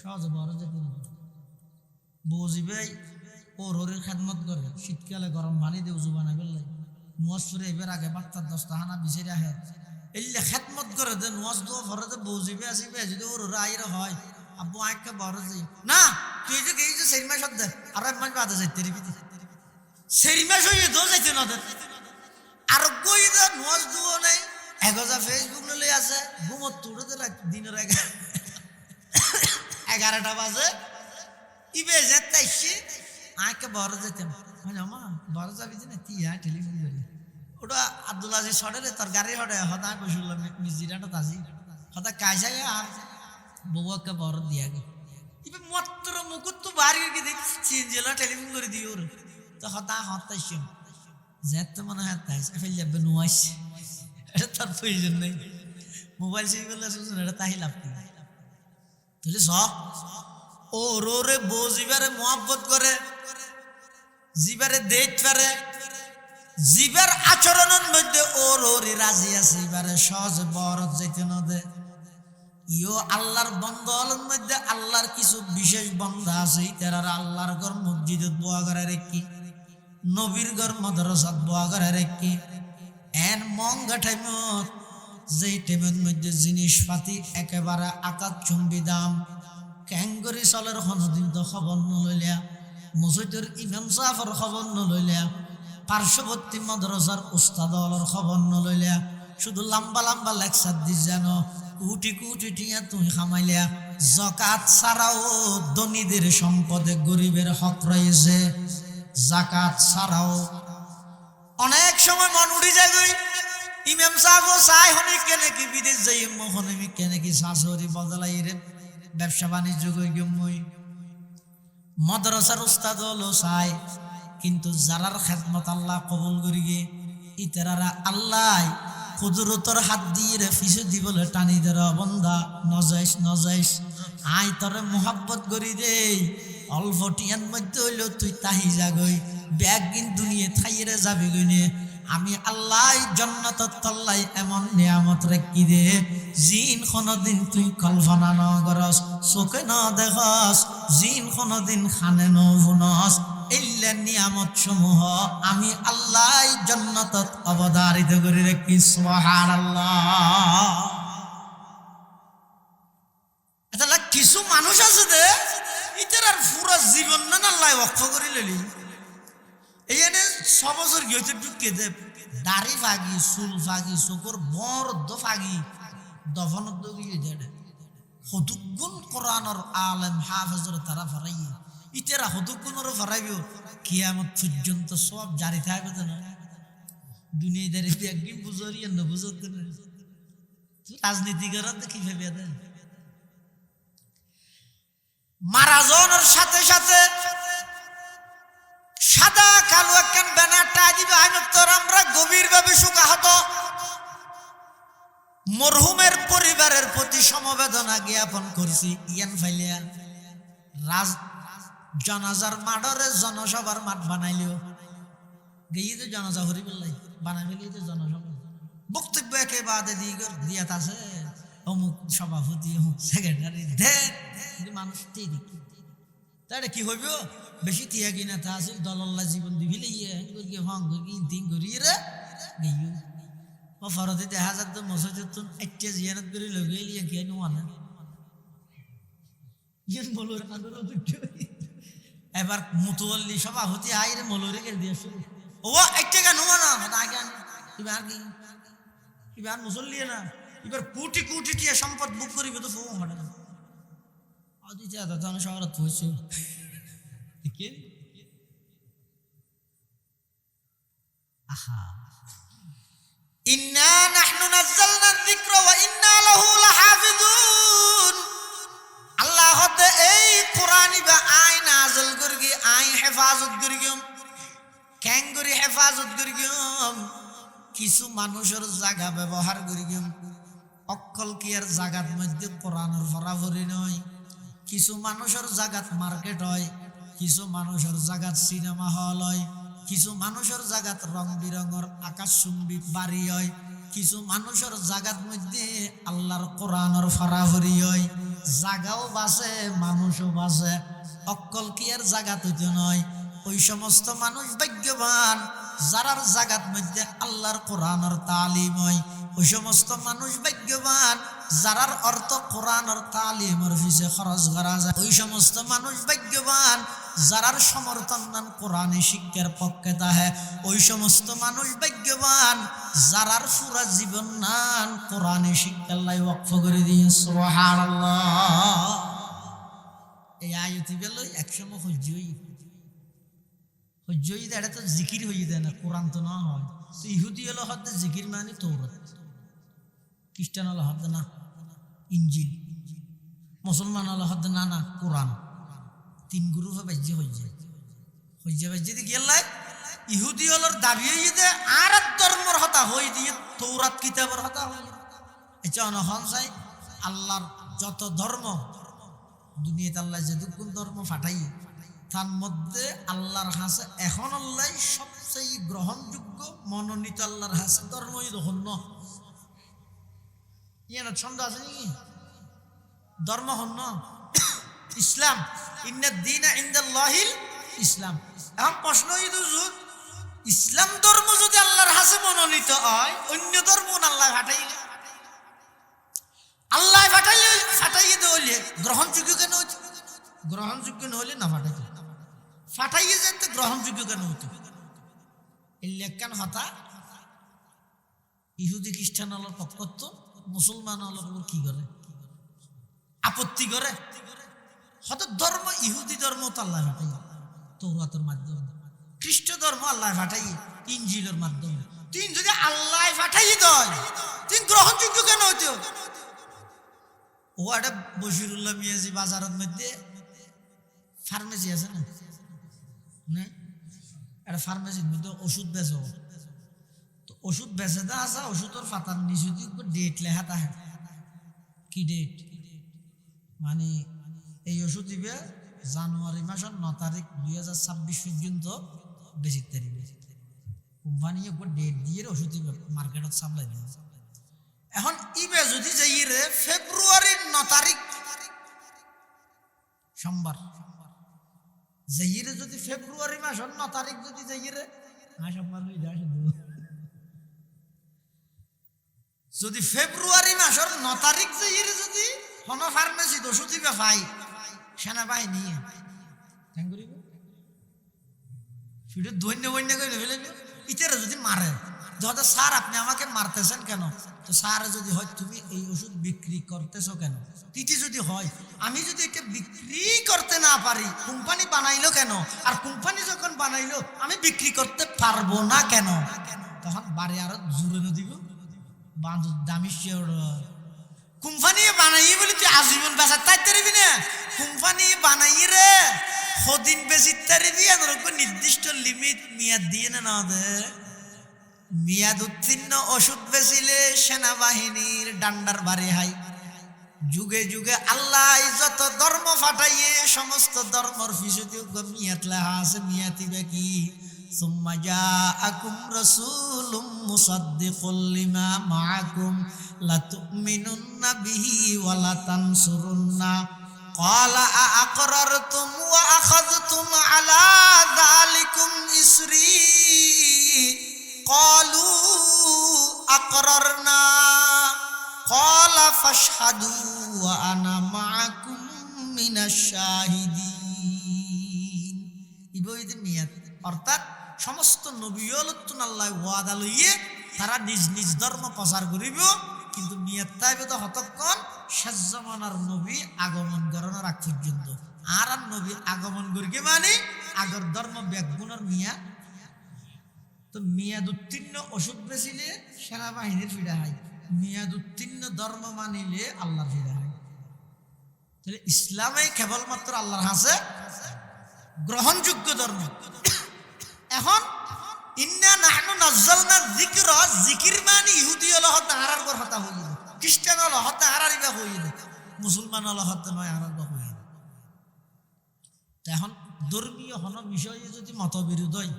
সহজ বড় যে বৌজিবে ও রোরির খেদমত করে শীতকালে গরম পানি দিয়ে উজু বানাই ফেললাই নুয়াজ ফুরে এবার আগে বাচ্চার ১০টা হানা বিছেরে আহে এলে খেদমত করে দে নুয়াজ দোয়া ভরে দে বৌজিবে আসিবে যদি ও রোরা আইরে হয় আব্বু আঁকা বড় যাই না তুই যে গেই যে সেই মাস দে আর এক মাস বাদে যাইতে রিপিতে সেরিমাস হয়ে তো যাইতে না আর কই দা নোয়াজ দুও নাই এগোজা ফেসবুক ললে আছে ঘুমত তুড়ে দে দিনের 11টা বাজে ইবে যেতাইছি আঁকে বড় যেতাম মা বড় যাবি যে না কি টেলিফোন করি ওটা আব্দুল আজিজ সডেলে তোর গাড়ি হডে হদা বসুল্লাম মিজিরাটা তাজি হদা কাইসাই আর বউকে বড় দিয়া গে ইবে মাত্র মুকুট তো বাড়ি গিয়ে দেখছি চেঞ্জেলা টেলিফোন করে দিও রে তো হদা হতাইছি যেতে মনে হয় তাই ফেল যাবে নোয়াইস এটা তার প্রয়োজন নেই মোবাইল সেই করলে শুনছেন এটা তাই লাভ কি তুই সব ও রোরে বউ জিবারে মোহাব্বত করে জিবারে দেখ পারে জিবার আচরণের মধ্যে ও রোরে রাজি আছে এবারে সহজে বরত যেতে না দে ইও আল্লাহর বন্ধনের মধ্যে আল্লাহর কিছু বিশেষ বন্ধা আছে তারা আল্লাহর ঘর মসজিদে দোয়া করে রেখি নবীর ঘর মাদ্রাসাত দোয়া করে রেখি এন মঙ্গা টাইমত যেই টাইমের মধ্যে জিনিসপাতি একেবারে আকাশ চুম্বি দাম ক্যাঙ্গরি চলের কোনোদিন তো খবর নলইলিয়া মসজিদের ইমাম সাহেবের খবর নলইলিয়া পার্শ্ববর্তী মাদ্রাসার উস্তাদ হলের খবর নলইলিয়া শুধু লম্বা লম্বা লেকচার দিস জানো কুটি কুটি টিয়া তুই খামাইলিয়া জাকাত ছাড়াও ধনীদের সম্পদে গরিবের হক রয়েছে জাকাত ছাড়াও অনেক সময় মন উড়ি যায় গই ইমাম সাহেব চাই হনি কেনে কি বিদেশ যাই মহনমি কেনে কি শাশুড়ি বদলাই রে ব্যবসা বাণিজ্য করি মই মাদ্রাসার উস্তাদ হলো চাই কিন্তু যারার খেদমত আল্লাহ কবুল করি গে ইতারা আল্লাহ কুদরতর হাত দিয়ে রে ফিসে দিবলে টানি দেরা বন্দা নজাইস নজাইস আই তরে মোহাব্বত করি রে অল্প টিয়ার মধ্যে হইল তুই তাহি যাগই ব্যাগ কিন্তু নিয়ে থাইরে যাবি গইনে আমি আল্লাহ জান্নাতত তল্লাই এমন নিয়ামত রাখি দে জিন কোনদিন তুই কল্পনা ন করস চোখে ন দেখস জিন কোনদিন খানে ন ভুনস ইল্লা নিয়ামত সমূহ আমি আল্লাহ জান্নাতত অবধারিত করে রাখি সুবহানাল্লাহ। এটা কিছু মানুষ আছে দে ইতার পুরো জীবন না আল্লাহ ওয়াকফ করে লইলি এইনে 6 বছর গিয়েছে ঢুকে দে দাড়ি ফাগি চুল ফাগি চোখর বরদ ফাগি দফনত দগিয়ে দেড়ে হদুগুণ কোরআনর আলেম হাফেজর তারা ফারাই ইতারা হদুগুণর ফারাইব কিয়ামত পর্যন্ত সব জারি থাকবে না দুনিয়াদারি একদিন বুঝারি না বুঝতে না রাজনীতি করার দেখি ভেবে দেয় মারা যাওয়ার সাথে সাথে সাদা কালো একখান ব্যানারটা দিবে তোর আমরা গভীরভাবে শোকাহত মরহুমের পরিবারের প্রতি সমবেদনা জ্ঞাপন করছি ইয়ান ফাইলিয়া রাজ জানাজার মাঠরে জনসভার মাঠ বানাইলেও গিয়ে তো জনসভা হরি বললাই বানাই ফেলিয়ে তো জনসভা বক্তব্য একেবারে দিয়াত আছে অমুক সভাপতি অমুক সেক্রেটারি দেখ মানুষ দেখি তাই কি হইব বেশি তিয়া কিনা তা আছে দলল্লা জীবন দিবিলে ইয়ে ভাঙ তিন করি রে গিয়ে ও ফরতে দেখা যাক তো মসজিদ তো একটা জিয়ারত করে লগে লিয়ে কি নো না ইয়েন বলর আন্দোলন এবার মুতওয়াল্লি সভাপতি আইরে মলরে কে দিয়ে শুরু ও একটা কেন না আগে এবার কি এবার মুসল্লি না এবার কোটি কোটি টিয়া সম্পদ বুক করিবে তো ফোন হবে না আদি যা দাদা আমি শহরত হইছে ঠিক আহা ইন্না নাহনু নাযালনা যিকরা ওয়া ইন্না লাহু লাহাফিজুন আল্লাহ হতে এই কোরআন বা আই নাযিল করগি আই হেফাজত করগিম কেন করি হেফাজত করগিম কিছু মানুষের জায়গা ব্যবহার করিগিম অক্কল কিয়ার জায়গার মধ্যে কোরআনের ফরাফরি নয় কিছু মানুষের জায়গাত মার্কেট হয় কিছু মানুষের জায়গাত সিনেমা হল হয় কিছু মানুষের জায়গাত রং বিরঙের আকাশচুম্বী বাড়ি হয় কিছু মানুষের জায়গার মধ্যে আল্লাহর কোরআনের ফরাফরি হয় জায়গাও বাঁচে মানুষও বাঁচে অক্কল কিয়ার জায়গা তো নয় ওই সমস্ত মানুষ ভাগ্যবান যারার জাগাত মধ্যে আল্লাহর কোরআনের তালিম হয় ওই সমস্ত মানুষ ভাগ্যবান। যারার অর্থ কোরআনের তালিমের পিছে খরচ করা যায় ওই সমস্ত মানুষ ভাগ্যবান। যারার সমর্থন নান কোরআনে শিক্ষার পক্ষে তাহে ওই সমস্ত মানুষ ভাগ্যবান। যারার পুরা জীবন নান কোরআনে শিক্ষার লাই ওয়াকফ করে দিয়ে সুবহানাল্লাহ। এই আয়াতি বেলই একসময় হজ্জই এটা তো জিকির হয়ে যায় না, কোরআন তো না হয়। তো ইহুদি হলো হতে জিকির মানে তৌরাত, খ্রিস্টান হলো হতে না ইনজিল, মুসলমান হলো হতে না না কোরআন। তিন গ্রুপে বাজ্যে হজ্জে বাজ্যে গেলাই ইহুদি হলোর দাবি হয়ে যায় আর ধর্মর হতা হয়ে দিয়ে তৌরাত কিতাবের হতা হয়ে। আচ্ছা অনহন চাই আল্লাহর যত ধর্ম দুনিয়াতে আল্লাহ যেটুকুন ধর্ম ফাটাই তার মধ্যে আল্লাহর হাসে এখন আল্লাহ সবচেয়ে গ্রহণযোগ্য মনোনীত আল্লাহর হাসে ধর্মই তখন না ছন্দ আছে নাকি ধর্ম হন ইসলাম, ইন্নাদ দীনা ইনদাল্লাহিল ইসলাম। এখন প্রশ্ন ইসলাম ধর্ম যদি আল্লাহর হাসে মনোনীত হয় অন্য ধর্ম আল্লাহ ফাটাইলে ফাটাইয়ে দিলে গ্রহণযোগ্য কেন হচ্ছে? গ্রহণযোগ্য নহলে না ফাটাইয়ে যেতে গ্রহণযোগ্য কেন হতো? এই লেখান হতা ইহুদি খ্রিস্টান আলোর পক্ষত্ব মুসলমান আলোর কি করে আপত্তি করে। হয়তো ধর্ম ইহুদি ধর্ম তো আল্লাহ ফাটাই তৌরাতের মাধ্যমে, খ্রিস্ট ধর্ম আল্লাহ ফাটাই ইনজিলের মাধ্যমে। তিন যদি আল্লাহ ফাটাই দেয় তিন গ্রহণযোগ্য কেন হতো? ও একটা বশিরুল্লাহ মিয়াজি বাজারের মধ্যে ফার্মেসি আছে না, একটা ফার্মেসির মধ্যে ওষুধ বেচে। তো ওষুধ বেচে দা আছে, ওষুধের পাতার নিচে ডেট লেখা থাকে। কি ডেট? মানে এই ওষুধ দিবে জানুয়ারি মাসের 9 তারিখ 2026 পর্যন্ত বেশি তারিখ। কোম্পানি ডেট দিয়ে ওষুধ দিবে মার্কেটত সাপ্লাই দিবে। এখন ইবে যদি যাই রে ফেব্রুয়ারির 9 তারিখ সোমবার যাই রে, যদি ফেব্রুয়ারি মাসের 9 তারিখ যদি যাই রে সোমবার হয়ে যায়, যদি ফেব্রুয়ারি মাসের 9 তারিখ যাই রে যদি কোনো ফার্মেসি ওষুধ দিবে পাই সেনাবাহিনী ধন্য করে ফেলেন। ইতারা যদি মারে দাদা স্যার আপনি আমাকে মারতেছেন কেন? তো স্যার যদি হয় তুমি এই ওষুধ বিক্রি করতেছো কেন? তিতি যদি হয় আমি যদি এটা বিক্রি করতে না পারি কোম্পানি বানাইলো কেন? আর কোম্পানি যখন বানাইলো আমি বিক্রি করতে পারবো না কেন? তখন বাড়ি আরো জোরে দিব বাঁধ দামি কোম্পানি বানাই বলি তুই আজীবন বেচার তাই তারিবি না। কোম্পানি বানাই রে সদিন বেশি তারিবি আর নির্দিষ্ট লিমিট মেয়াদ দিয়ে না দে। মেয়াদ উত্তীর্ণ ওষুধ বেচিলে সেনাবাহিনীর ডান্ডার বাড়ি হাই। যুগে যুগে আল্লাহ যত ধর্ম ফাটাইয়ে সমস্ত ধর্মর ফিসুদিও মেয়াদ লেখা আছে। মেয়াদিবে কি? সুম্মা জাআকুম রাসূলুম মুসাদ্দিকুল লিমা মাআকুম লাতুমিনুন্না বিহি ওয়া লাতানসুরুন্না ক্বালা আআকরারতুম ওয়া আখাযতুম আলা যালিকুম ইসরি ক্বালু আকরারনা ক্বালা ফাশহাদু ওয়া আনা মাআকুম মিনাশ শাহিদিন। ইবইতে নিয়ত অর্থাৎ সমস্ত নবীয়তুন আল্লাহ ওয়াদা লইয়ে তারা নিজ নিজ ধর্ম প্রচার করিব, কিন্তু নিয়ত তাইবে তো হতক্ষণ শেষ জামানার নবী আগমন করানোর আগ পর্যন্ত। আর নবী আগমন করিকে মানে আগর ধর্ম ব্যাগুণের মিয়াদ। তো মেয়াদ উত্তীর্ণ ওষুধ বেচিলে সেনাবাহিনীর ফিরা হয়, মেয়াদ উত্তীর্ণ ধর্ম মানিলে আল্লাহর ফিরা হয়। তাহলে ইসলামে কেবলমাত্র আল্লাহর হাসে গ্রহণযোগ্য ধর্ম। এখন ইন্না নাহনু নাযালনা যিকরা, জিকির মানে ইহুদি হলো হতে হারার পর হতা হইল, খ্রিস্টান হলো হতে হারারিবা হইল, মুসলমান হলো হতে নয় হারার পর হইল। এখন ধর্মীয় হন বিষয়ে যদি মতবিরোধ হয়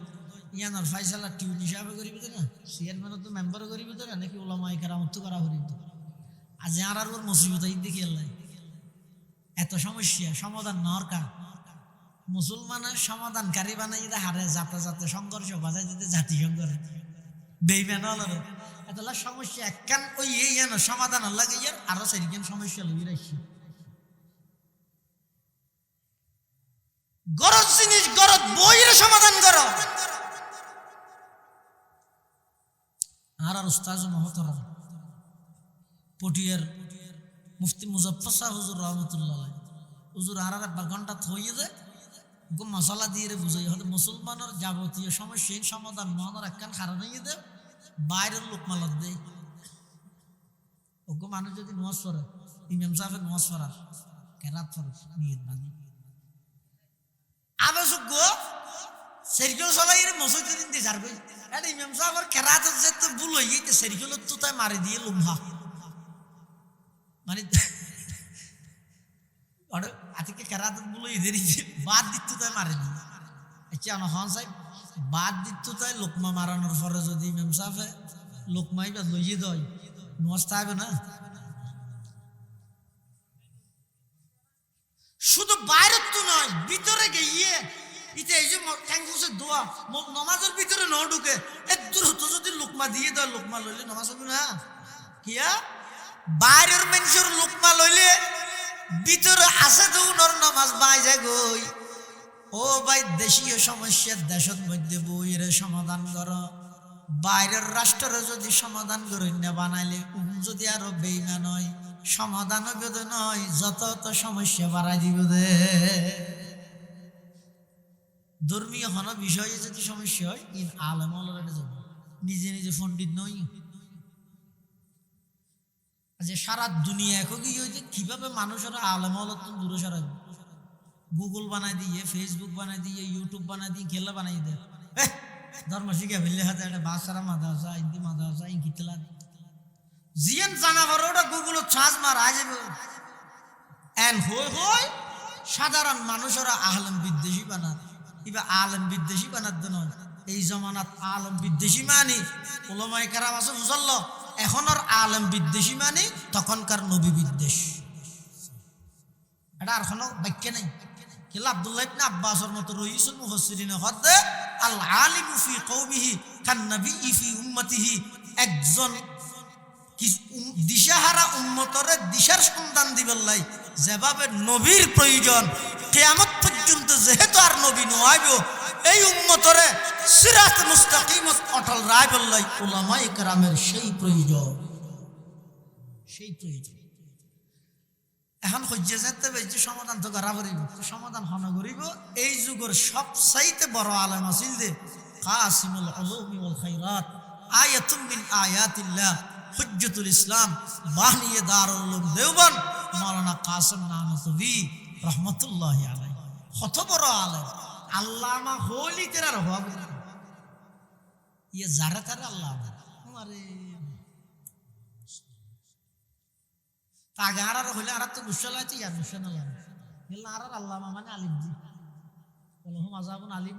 ইয়ানোর ফাইসালা টিউন হিসাবে করিব না, চেয়ারম্যানও তো মেম্বারও করিব না, নাকি ওলামায়ে কেরামত করা করিব। আজ আর মুসিবত দিকে এত সমস্যা সমাধান নরকা মুসলমানের সমাধানকারী বানাই হারে যাতে যাতে সংঘর্ষ বাজায় দিতে জাতিসংঘ বেইমান হল এটা সমস্যা একখান ওই এই সমাধান লাগে ইয়ার আরো সেরিখান সমস্যা লই রাখছি গরজ জিনিস গরজ বইয়ের সমাধান করো আর উস্তাজ মহতরম পটিয়ার মুফতি মুজফফর শাহ হুজুর রহমতুল্লাহ হুজুর আর একবার ঘন্টা থইয়ে যায় মশলা দিয়ে বুঝাই হলে মুসলমানের যাবতীয় সমস্যার সমাধান মহানার একখান খারাপ হয়ে দেয় বাইরের লোক মালত দেয় ওকে মানুষ যদি নোয়াজ পড়ে ইমাম সাহেবের নোয়াজ পড়ার কেরাত ফরজ নিয়ত বানি আবশ্যক সেরিকেল চলাই মসজিদ দিন দিয়ে যার গই এটা ইমাম সাহেবের কেরাত যে তো ভুল হয়ে গেছে সেরিকেল তো তাই মারি দিয়ে লুমহা মানে আজকে কেরাত ভুল হয়ে দিয়ে বাদ দিত তাই মারি দিয়ে আচ্ছা হন সাহেব বাদ দিত তাই লোকমা মারানোর পরে যদি ইমাম সাহেবে লোকমাই বা লইয়ে দেয় নষ্ট হবে না শুধু বাইরের তো নয় ভিতরে গিয়ে ইতে এই যে ট্যাঙ্কুসের দোয়া নমাজের ভিতরে ন ঢুকে এর দূরত্ব যদি লোকমা দিয়ে দেয় লোকমা লইলে নমাজ হবে না কিয়া বাইরের মানুষের লোকমা লইলে ভিতরে আসে তো নর নামাজ বাই যায় গই ও ভাই দেশীয় সমস্যার দেশের মধ্যে বইয়ের সমাধান করো বাইরের রাষ্ট্রের যদি সমাধান করে না বানাইলে যদি আরো বেইমান হয় সমাধান বেদ নয় যত সমস্যা বাড়াই দিব দে ধর্মীয় হন বিষয়ে যদি সমস্যা হয় ইন আলেম অলরেডি যাব নিজে নিজে পণ্ডিত নই যে সারা দুনিয়া একই হয়েছে কিভাবে মানুষেরা আলেম অলত দূরে সরাবে গুগল বানাই দিয়ে ফেসবুক বানাই দিয়ে ইউটিউব বানাই দিয়ে খেলা বানাই দেয় ধর্ম শিখে ফেললে হাতে একটা বাসারা মাদ্রাসা হিন্দি মাদ্রাসা ইঙ্কিতলা জিয়ান জানা বড় ওটা গুগল ছাঁচ মারা যাবে এন হই সাধারণ মানুষেরা আলেম বিদ্বেষী বানাত এবার আলেম বিদ্বেষী বানাত নয় এই জমানাত আলেম বিদ্বেষী মানি ওলামায়ে কেরাম আছে বুঝল এখন আর আলেম বিদ্বেষী মানি তখনকার নবী বিদ্বেষ এটা আর কোনো বাক্য নেই কিলা আব্দুল্লাহ ইবনে আব্বাসের মতো রইসুল মুফাসসিরিন হদে আল আলিমু ফি কওমিহি কান নবী ফি উম্মতিহি একজন দিশাহারা উম্মতরে দিশার সন্ধান দিবেলাই যেভাবে নবীর প্রয়োজন কিয়ামত পর্যন্ত যেহেতু আর নবী নয়াইব এই উম্মতরে সিরাত মুস্তাকিমত অটল রাইবল্লাই উলামায়ে কেরামের সেই প্রয়োজন এখন হজ্জে যেতে বেশি সমাধান তো করা করিব সমাধান হন করিব এই যুগের সবচাইতে বড় আলেম আছিল যে কাসিমুল উলুমি ওয়াল খায়রাত আয়াতুম মিন আয়াতিল্লাহ হুজ্জাতুল ইসলাম বানিয়ে দারুল উলুম দেওবন্দ মাওলানা কাসিম নানতবী রাহমাতুল্লাহি আলাইহি কত বড় আলেম আল্লামা হলি তেরার হওয়া ইয়ে যারা তারা আল্লামা আরে আগে আর হইলে আর তো গুসা লাগছে ইয়ার গুসা না লাগে আর আল্লামা মানে আলিম জি বলো মাজাবুন আলিম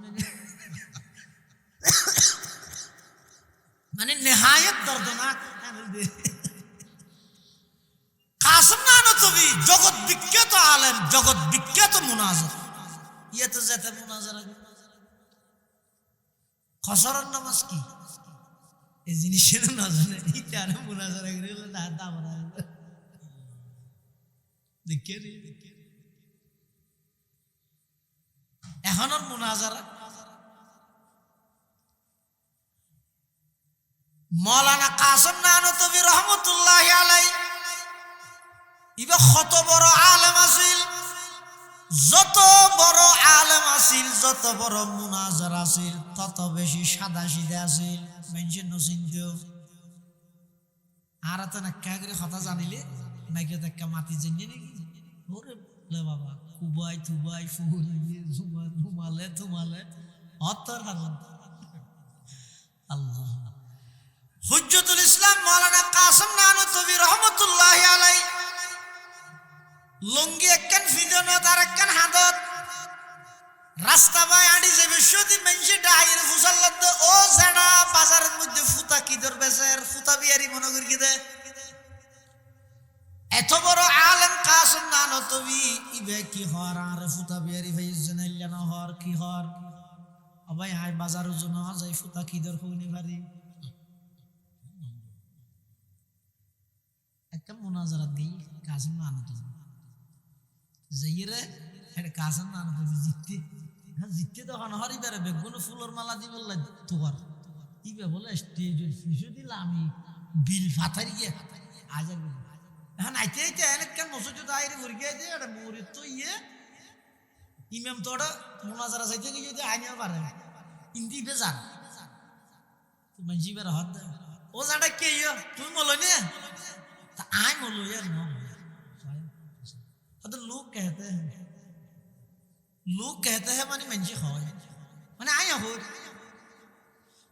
মানে নেহায়ত দর্দনাক কাসিম নানতবী জগৎ বিখ্যাত আলেম জগৎ বিখ্যাত মুনাজির ইয়ে তো যেতে মুনাজারা খসরের নামাজ কি এই জিনিসের না জানে এটা আর মুনাজারা গেলে না দাবরা দেখে এখন মুনাজারা মাওলানা কাসিম নানতবী রাহমাতুল্লাহি আলাইহি ইবা কত বড় আলেম আছিল যত বড় আলেম আছিল যত বড় মুনাজার আছিল তত বেশি সাদা সিধা আছিল মানুষের নচিন্ত আর তো না কাগরে কথা জানিলে নাকি দেখা মাটি জেনে নাকি ওরে বাবা কুবাই থুবাই ফুল ঘুমালে থুমালে অতর আল্লাহ হুজ্জাতুল ইসলাম মাওলানা কাসিম নানতবী রাহমাতুল্লাহি আলাইহি লঙ্গি একখান ফিদনত আর একখান হাদত রাস্তা বাই আড়ি যে বিশ্বদি মানুষে ডাইর ফুসাল্লাদ ও জানা বাজারের মধ্যে ফুতা কি ধরবে স্যার ফুতা বিয়ারি মনে করি কি দে এত বড় আলেম কাসম না নতবি ইবে কি হর আর ফুতা বিয়ারি ভাই জনাইলা না হর কি হর আবাই হাই বাজার জন্য যাই ফুতা কি দর হইনি ভারি একটা মুনাজারাত গই কাসম না নতবি যাইরে এটা কাসম না নতবি জিততে হ্যাঁ জিততে তো হনহরি বেরে বেগুন ফুলের মালা দি বললা তোর ইবে বলে স্টেজের শিশু দিলা আমি বিল ফাতারি গিয়ে আজার এখন আইতে আইতে এনেকেন মসজিদ আইরে ভরগে আইতে এটা মরিত তো ইমাম তো ওটা মুনাজারা চাইতে গিয়ে যদি আইনিও পারে ইন্দি বেজার মঞ্জি বের হদ ও জাটা কে তুমি বলো নে তা আই বলো यार नो तो लोग कहते हैं माने मंजी হয় মানে আই हो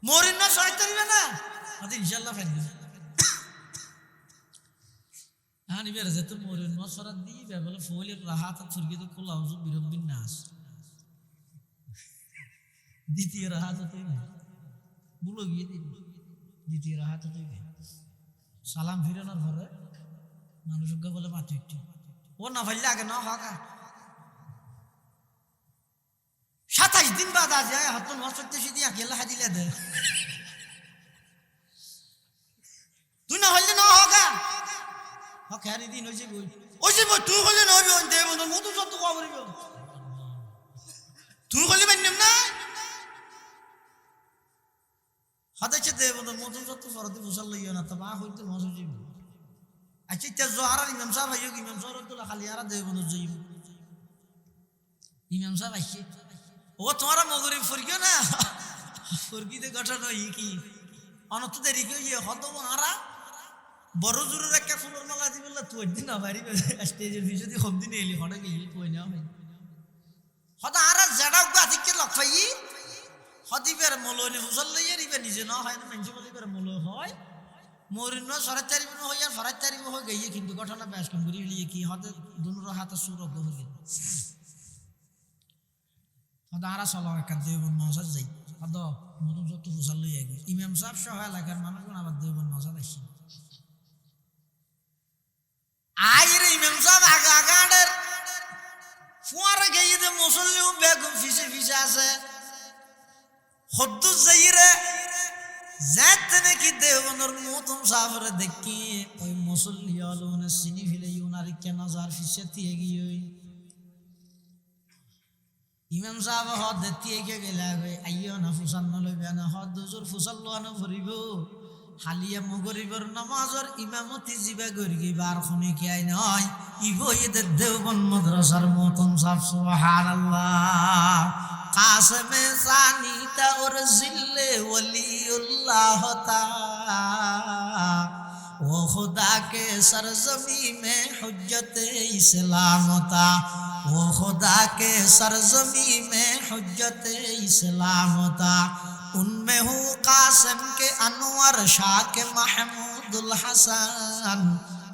मोरिन ना सहायता দিবে না আদি ইনশাআল্লাহ ফেল হ্যাঁ নিবে যেত মোরেন মসরাত দিবে বলে ফলির রাহাত ফুরগিতে কুল আউযু বিরব্বিন নাস দ্বিতীয় রাহাত হতেই না বলো গিয়ে দিন দ্বিতীয় রাহাত হতেই না সালাম ফিরানোর পরে মানুষকে বলে মাত্র একটু ও না ভাইলে আগে না হাকা 27 দিন বাদ আজ যায় হাত নসতে সিদি আকেলা হাদিলে দে তুই না হইলে না হাকা হকারি দিন হইছে বই ওইছে বই তুই হইলে না হইবে দে বন্ধু মত সত্য কবরিব তুই হইলে বান্নম না হাদাইছে দে বন্ধু মত সত্য ফরদি ফসল লইও না তবা হইতে মসজিদ আচ্ছা তে জোহারা ইমাম সাহেব আইও ইমাম সাহেব তো খালি আর দে বন্ধু যাইব ইমাম সাহেব আইছে ও তোমারা মগরি ফুরগিও না ফুরগিতে গঠন হই কি অনত দেরি কই হতো আরা বড় জোরের একটা ফুলের মালা দি বললা তুই দিন না বাড়ি স্টেজের ভিডিও দি কম দিন এলি হড়ে গিয়ে তুই না হয় হতো আরা জাডাও গাতিকে লক্ষাই হদি বের মলনি ফুসল লইয়া রিবে নিজে না হয় না মেনজি বলি বের মল হয় মরিন না সরাত তারিব না হয় আর ফরাত তারিব হয় গিয়ে কিন্তু ঘটনা বেশ কম করি লিয়ে কি হতে দুনুর হাতে সুর গহরি হতো আরা চলো একটা দেবন নজর যাই হতো নতুন যত ফুসল লইয়া গই ইমাম সাহেব সহ এলাকার মানুষজন আবার দেবন নজর আসে আইরে ইমাম সাহেব আগা আগাড়ের ফুয়ারে গিয়ে দে মুসল্লিও বেগম ফিসে ফিসে আছে হদ্দুস যাইরে যাতে নাকি দেবনের মতন সাফরে দেখি ওই মুসল্লি আলোনে সিনি ফিলে উনারে কেন যার ফিসে দিয়ে গিয়ে ইমাম সাহেব হদ দিয়ে গেলা আইও না ফুসান লইবে না হদ জোর ফুসাল লোয়ানো ভরিব হালিয়া মগরিবর নামাজর ইমামতি জিবা গরি বার খুনি কি আই নয় ইবইদের দেওবন মাদ্রাসার মতন সাফ সুবহানাল্লাহ কাসমে জানিতা ওর জিল্লে ওলিউল্লাহ তাআলা ও खुदा के सरजमी में हुज्जत इस्लाम था वो खुदा के सरजमी में हुज्जत इस्लाम था उनमें हूँ कासिम के अनवर शाह के महमूदुल हसन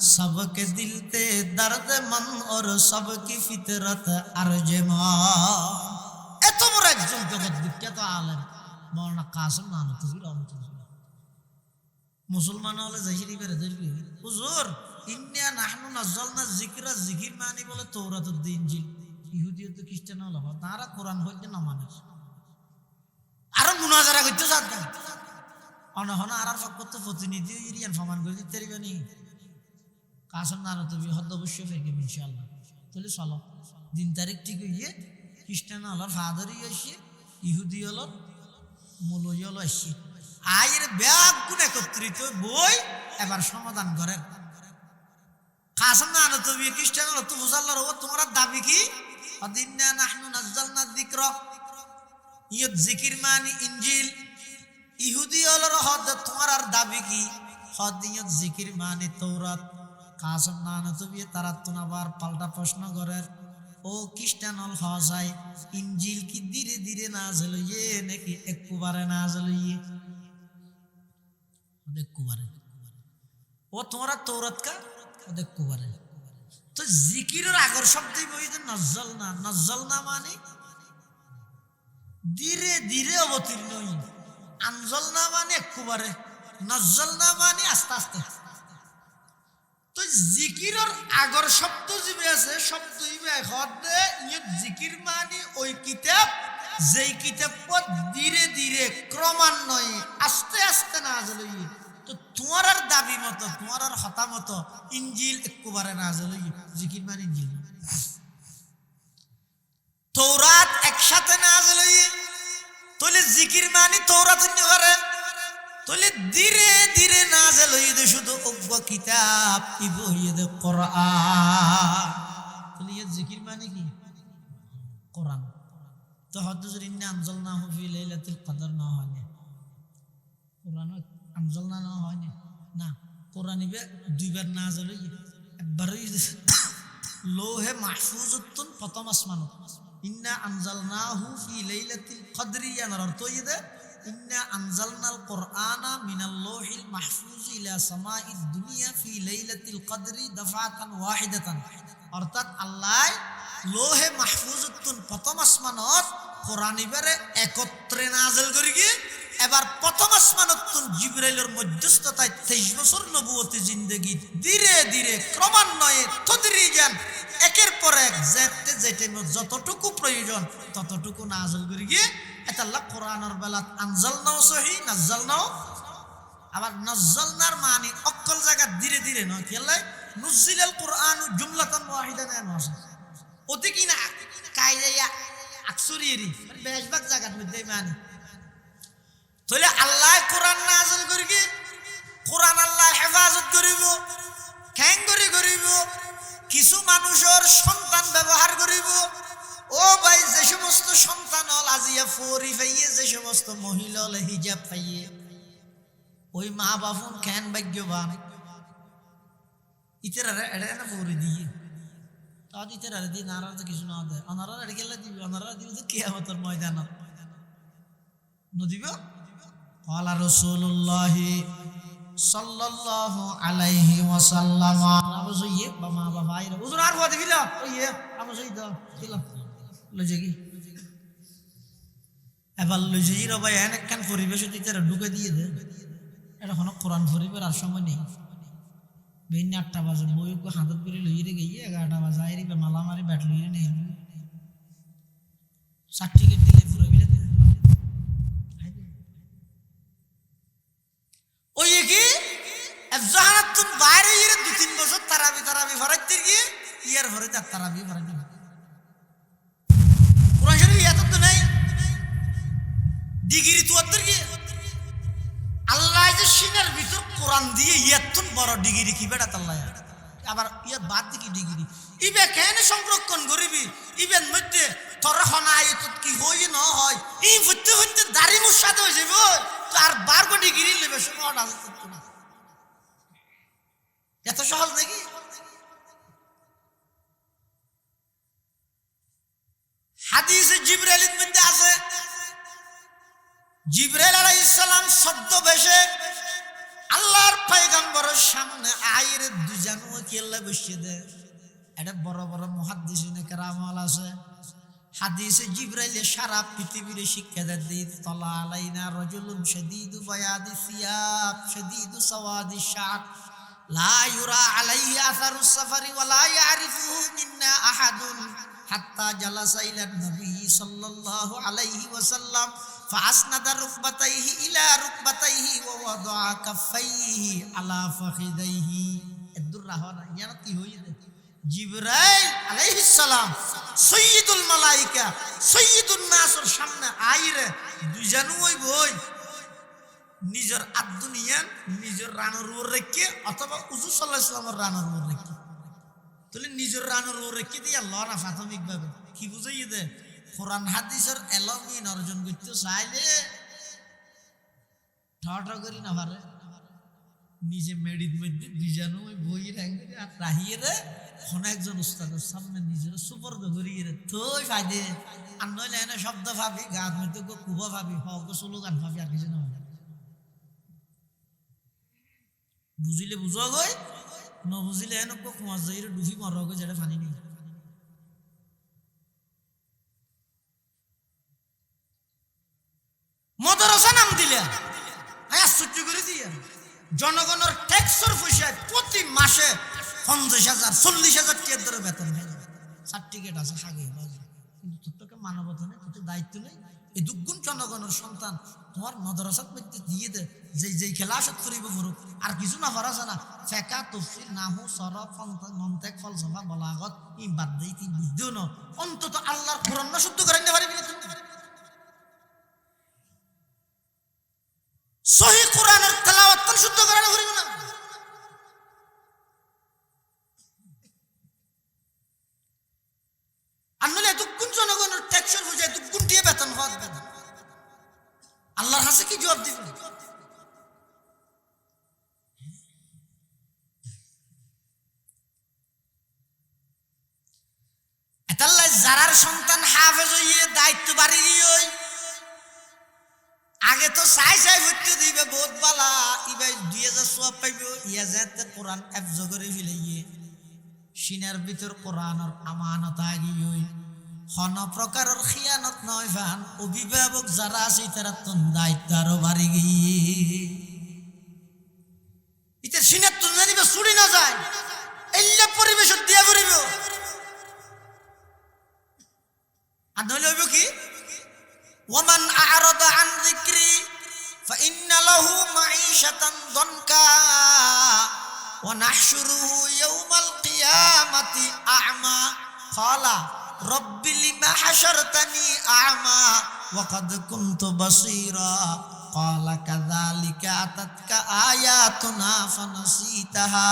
सबके दिल ते दर्द मन और सबकी फितरत अर्जमा এত বড় একজন জগৎ বিখ্যাত আলেম মাওলানা কাসেম নানতুবি রহমাতুল্লাহ মুসলমান হলে জাহিরি বেরে ধরবি হুজুর ইন্না নাহনু নাযালনা যিকরা যিকির মানে বলে তাওরাত ও ইনজিল ইহুদিও তো খ্রিস্টান হলো তারা কোরআন হইতে না মানে আর মুনাজারা করতে যাচ্ছে অনহনা আর ফকত প্রতিনিধি ইরিয়ান ফমান করে দিতে পারিবেনি কাসেম নানতুবি হদ অবশ্যই ফেরবে ইনশাআল্লাহ তাহলে চলো দিন তারিখ ঠিক হইয়ে খ্রিস্টান হলো ফাদারই আসে ইহুদি হলো মৌলভী হলো আসে আয়ের ব্যাগ গুণ একত্রিত বই এবার সমাধান করেন কাসেম নানতুবি খ্রিস্টান হলো তো মুসাল্লার ও তোমার দাবি কি আদিন্না নাহনু নাযালনা যিকরা ইয়ত জিকির মানে ইনজিল ইহুদি হলো হদ তোমার আর দাবি কি হদ ইয়ত জিকির মানে তাওরাত কাসেম নানতুবি তারা তুনাবার পাল্টা প্রশ্ন করেন ও খ্রিস্টান হল হওয়া যায় ইনজিল কি ধীরে ধীরে নাযিল হইয়ে নাকি একবারে নাযিল হইয়ে একবারে ও তোমরা তাওরাত কা একবারে তো জিকিরের আগর শব্দই বইতে নাযালনা মানে ধীরে ধীরে অবতীর্ণ হই আনজালনা মানে একবারে নাযালনা মানে আস্তে আস্তে তো জিকিরর আগর শব্দ যিবে আছে শব্দ ইবে হদে ইয়ে জিকির মানে ওই কিতাব যেই কিতাব ধীরে ধীরে ক্রমান্বয়ে আস্তে আস্তে নাযিল হই। তো তোমার আর দাবি মতো তোমার আর হতা মতো ইনজিল একবারে নাযিল হই, জিকির মানে ইনজিল। তৌরাত একসাথে নাযিল হই, তাহলে জিকির মানে তৌরাত হইতে পারে। তাহলে ধীরে ধীরে নাযিল হইতে শুধু অজ্ঞ কিতাব ইবো হইতে কোরআন। তাহলে এই জিকির মানে কি? কোরআন। তো হযরত ইন্না আনজালনাহু ফি লাইলাতুল কদর না হয় না, কোরআন আনজালনা না হয় না, কোরআন ইবে দুইবার নাযিল হই, একবার লোহে মাহফুজুতুন প্রথম আসমানত ইন্না আনজালনাহু ফি লাইলাতুল কদরি এর অর্থ হইছে ইন্না আনজালনাল কুরআনা মিনাল লাউহিল মাহফুজ ইলা সামাঈদ দুনিয়া ফি লাইলাতুল কদরি দাফাতান ওয়াহিদাতান। অর্থাৎ আল্লাহ লোহে মাহফুজুতুন প্রথম আসমানত কোরআন ইবারে একত্রে নাযিল করি কি এবার প্রথম আসমানতুন জিবরাইলের মধ্যস্থতায় 23 বছর নবুয়তি জিন্দেগি ধীরে ধীরে ক্রমান্বয়ে তদরিজান একের পর এক যেতে যেতে যতটুকু প্রয়োজন ততটুকু নাযিল করি গিয়ে এটা আল্লাহ কোরআনের বেলাত আনজালনাও সহি নাযালনাও। আবার নাযালনার মানে অকল জায়গা ধীরে ধীরে নয়, কি আল্লাহ নুজিলাল কুরআন জুমলাতান ওয়াহিদাতান নয়, ওতে কি না কায়দায়া আকসুরিরি মানে বেশভাগ জায়গার মধ্যে মানে। তাহলে আল্লাহ কোরআন নাযিল করি, কোরআন আল্লাহ হেফাজত করিব, খ্যাং করিব, কিছু মানুষের সন্তান ব্যবহার করিব। ও ভাই যে সমস্ত সন্তান হল আজিয়া ফরি পাইয়ে, যে সমস্ত মহিলা হলে হিজাব পাইয়ে, ওই মা বাপুন খ্যান ভাগ্যবান ইতেরা এটা না ফরি দিয়ে তাহলে ইতেরা দিয়ে নারা তো কিছু না দেয়, অনারা গেলে দিবি, অনারা দিবি তো কিয়ামতের ময়দানত নদিব। قال رسول الله صلى الله عليه وسلم আবু সাইয়্যিদ বাবা ভাইরা হুজুর আর ওয়া দিবিলা ওইয়ে আবু সাইয়্যিদ দিলাম লজেগি এবার লজেগির ভাই অনেক কান পরিবেশ দিতে ঢুকে দিয়ে দে। এটা হলো কোরআন পরিবেশ আর সময় নেই, বেন 8টা বাজে বই কো হাতত করে লইরে গিয়ে 11টা বাজে আইরি মালা মারি ব্যাট লইরে নেই সার্টিফিকেট দিলে পুরো বিলে ওই কি জাহানাতুন বাইরে ইরে 2-3 বছর তারাবি ফরাইতে গিয়ে ইয়ার ভরে তারাবি ফরাইতে কোরআন শরীফ এত তো নাই ডিগ্রি তো ওদের গিয়ে আল্লাহ যে সিনার ভিতর কোরআন দিয়ে এত বড় ডিগ্রি কি বেটা আল্লাহ আবার ইয়ার বাদ দিকে ডিগ্রি ইবে কেন সংরক্ষণ করিবি ইবের মধ্যে তোর হনায় কি হই না হয় এই হইতে হইতে দাড়ি মুসাদ হয়ে যাবে আর 12 ডিগ্রি নেবে সময় না এত সহজ নাকি? হাদিসে জিবরাইলের মধ্যে আছে জিবরাইল আলাইহিস সালাম শব্দ বেশে আল্লাহর পয়গম্বরের সামনে আয়ের দুজানো কি আল্লাহ বসিয়ে দেয়। এটা বড় বড় মুহাদ্দিসিনে কেরামাল আছে হাদিসে জিবরাইলে সারা পৃথিবীর শিক্ষা দেয় তলা আলাইনা রাজুলুন শাদীদু বায়াদি সিয়াব শাদীদু সাওয়াদি শার লা ইউরা আলাইহি আসারুস সাফারি ওয়া লা ইয়ারিফুহু মিন্না আহাদুন হাত্তা জালাসা ইলা নবী সাল্লাল্লাহু আলাইহি ওয়াসাল্লাম ফাসনাদা রুকবাতাইহি ইলা রুকবাতাইহি ওয়া ওয়াদাআ কাফাইহি আলা ফাখিদাইহি এদুর রাহনা ইয়ানা কি হইছে জিবরাইল আলাইহিস সালাম সাইয়্যিদুল মালায়েকা সাইয়্যিদুন নাসর সামনে আইরে দুইজানু ওই বই নিজের আদুনিয়া নিজের রানোর উপর রেখে অথবা হুজুর সাল্লাল্লাহু আলাইহি ওয়াসাল্লামের রানোর উপর রেখে তাহলে নিজের রানোর উপর রেখে দিয়ে আল্লাহ না প্রাথমিকভাবে কি বুঝাই দে কোরআন হাদিসের এলমিন অর্জন করতে চাইলে ঠট করি না পারে নিজে মেডির মধ্যে বিজানো ওই বই রাখবে আর রাহিয়ে রে কোন একজন উস্তাদের সামনে নিজের সুপর্দ করিয়ে রে তোই ফাইদে আর নইলে এনে শব্দ ভাবি গান মধ্যে কুবা ভাবি হক স্লোগান ভাবি আর কিছু না বুঝিলে বুঝো গই ন বুঝিলে এনে কুমার যাই ডুবি মর গো যেটা ফানি নেই। মদরসা নাম দিলে আশ্চর্য করে দিয়ে জনগণের ট্যাক্সর পয়সায় প্রতি মাসে 50,000 40,000 টাকা ধরে বেতন হয়ে যাবে, সার্টিফিকেট আছে সাগে, কিন্তু তোর তো মানবতা নেই, তোর দায়িত্ব নেই। এই দুগুণ জনগণের সন্তান তোমার মাদ্রাসাত মধ্যে দিয়ে দে, যেই খেলা আসত করিব করুক, আর কিছু না পারাছে না, ফেকা তফসির নাহু সরফ মন্তেক ফলসফা বলাগত ই বাদ দেই, তুই বুঝতেও না, অন্তত আল্লাহর কোরআন না শুদ্ধ করে নিতে পারবি না। সহি কোরআনের তেলাওয়াত শুদ্ধ করে না পারবি না। আর নইলে এতক্ষণ জনগণের ট্যাক্সের বুঝে এতক্ষণ দিয়ে বেতন হওয়ার বেতন আল্লাহর কাছে কি জবাব দিবেন? এতাল্লাই যারার সন্তান হাফেজ হইয়ে দায়িত্ব বাড়ি গিয়ে আগে তো চাই ভর্তি দিবে বহুত বালা, ইবাই 2000 সওয়াব পাইব, ইয়া যাতে কোরআন এফজ করে ফেলাইয়ে সিনার ভিতর কোরআনের আমানত আগিয়ে হন প্রকারের খিয়ানত নয় ভান, অভিভাবক যারা আছে তারা তোর দায়িত্ব আরো বাড়ি গিয়ে ইতে সিনার তো জানিবে ছুড়ি না যায়, এল্লা পরিবেশ দিয়া করিব। আর নইলে হইব কি, ওয়ামান আ'রাদা আন যিকরি ফাইন্না লাহু মাঈশাতান দনকা ওয়া নাহশুরুহু ইয়াওমাল কিয়ামাতি আ'মা ক্বালা রব্বি লিমা হাশারতানি আ'মা ওয়া কাদ কুনতু বাসীরা ক্বালা কাযালিকা আতাতকা আয়াতুনা ফানাসিতাহা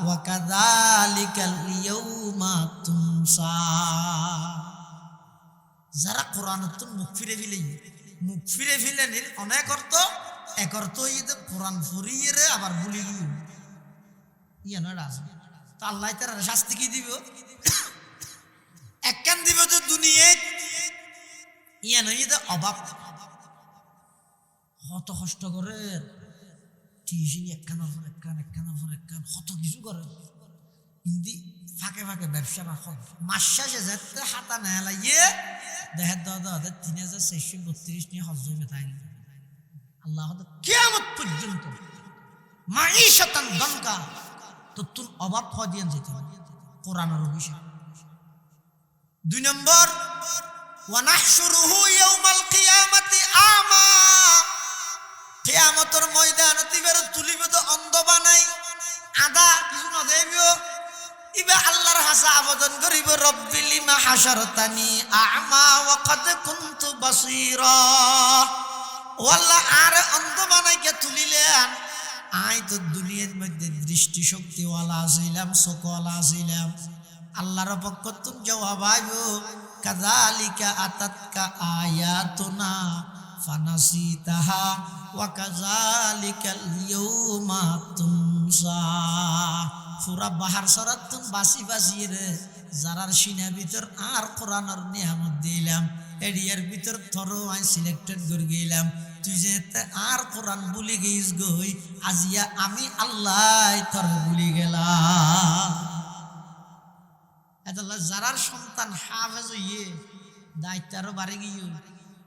ওয়া কাযালিকাল ইয়াওমা তুনসা। যারা কোরআনত মুখ ফিরে ফেলেন অনেক অর্থ, এক অর্থ ইয়ে কোরআন ফরিয়ে রে আবার ভুলি গিয়ে ইয়ে নয় আছে তো আল্লাহ তার শাস্তি কি দিব, একখান দিব তো দুনিয়ে ইয়ে নয় অভাব কত কষ্ট করে টিউশন একখানের পর একখান কত কিছু করে, হিন্দি ফাঁকে ব্যবসা বা মাস শেষে যেতে হাতা নেয় লাগিয়ে দেহের দাদা 3432 নিয়ে হজ হইবে তাই আল্লাহ কিয়ামত পর্যন্ত মাঈশাতান দনকা, তো তুই অভাব দিয়ে যেতে হবে কোরআনের অভিষেক। 2 নম্বর ওয়া নাহশুরুহু ইয়াওমাল কিয়ামাতি আ'মা, কিয়ামতের ময়দানে তিবের তুলিবে তো অন্ধ বানাই, আদা কিছু না দেবিও ইবা আল্লাহর হাসা আবেদন করিব রব্বি লিমা হাশারতানি আ'মা ওয়া কাদ কুনতু বাসীরা, ও আল্লাহ আর অন্ধ বানাইকে তুলিলেন, আই তো দুনিয়ার মধ্যে দৃষ্টি শক্তিওয়ালা আছিলাম, চোখওয়ালা আছিলাম, আল্লাহর পক্ষ তুমি জবাব আইব কাযালিকা আতাতকা আয়াতুনা ফানাসিতাহা ওয়া কাযালিকাল ইয়াওমা তুনসা। পুরা বাহার সরাত বাসি রে যারার সিনা ভিতর আর কোরআনের নিয়ামত দিলাম, এরিয়ার ভিতর থরো আই সিলেক্টেড করে গেলাম, তুই যে আর কোরআন ভুলে গেছিস গই, আজিয়া আমি আল্লাহ তোর ভুলে গেলাম। এতাল্লাহ যারার সন্তান হাফেজ হইয়ে দায়িত্ব আরো বাড়ি গিয়ে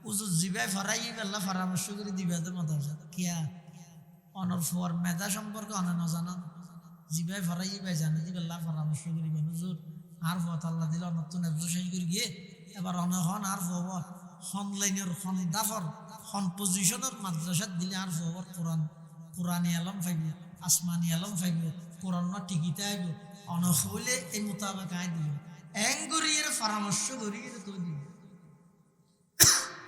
উজু জিবাই ফরাই আল্লাহ পরামর্শ করে দিবে মতো কিয়া অনর ফর মেধা সম্পর্কে অনেক জানান জিবাই ফরাই বাই জানে দিবে আল্লাহ পরামর্শ করিবেন হুজুর আর ফত আল্লাহ দিলে অনতুন শেষ করে গিয়ে এবার অনহন আর ফবর হন লাইনের হন দাফর হন পজিশনের মাদ্রাসাত দিলে আর ফবর কোরআনি আলম ফাইব, আসমানি আলম ফাইব, কোরআন না টিকিতে আইব, অনহ হইলে এই মোতাবেক আই দিবে এঙ্গুরিয়ের পরামর্শ করিয়ে তো দিবে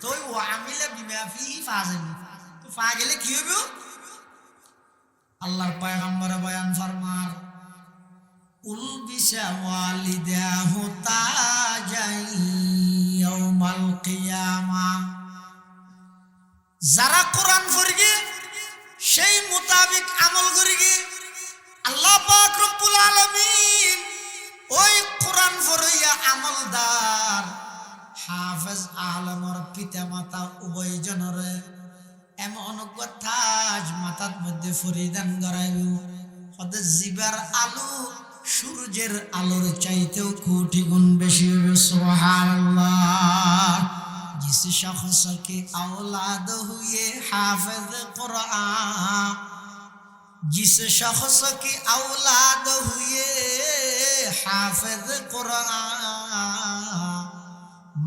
তুই ও আমিলে বিমা ফিহি ফাযালি, তো ফা গেলে কি হইব? আল্লাহর পয়গম্বরে বয়ান ফরমার উলবিসা ওয়ালিদাহু তাজাই ইয়াউমাল কিয়ামা, যারা কোরআন পড়বে সেই মোতাবেক আমল করবে আল্লাহ পাক রব্বুল আলামিন ওই কোরআন পড়িয়া আমলদার হাফেজ আলমর পিতা মাতা উভয় জনরে এমন কথাজ মাথার মধ্যে ফরিদান গড়াইব হতে জিবার আলো সূর্যের আলোর চাইতেও কোটি গুণ বেশি হবে। সুবহানাল্লাহ। जिस शख्स के औलाद हुए हाफिज कुरान जिस शख्स की औलाद हुए हाफिज कुरान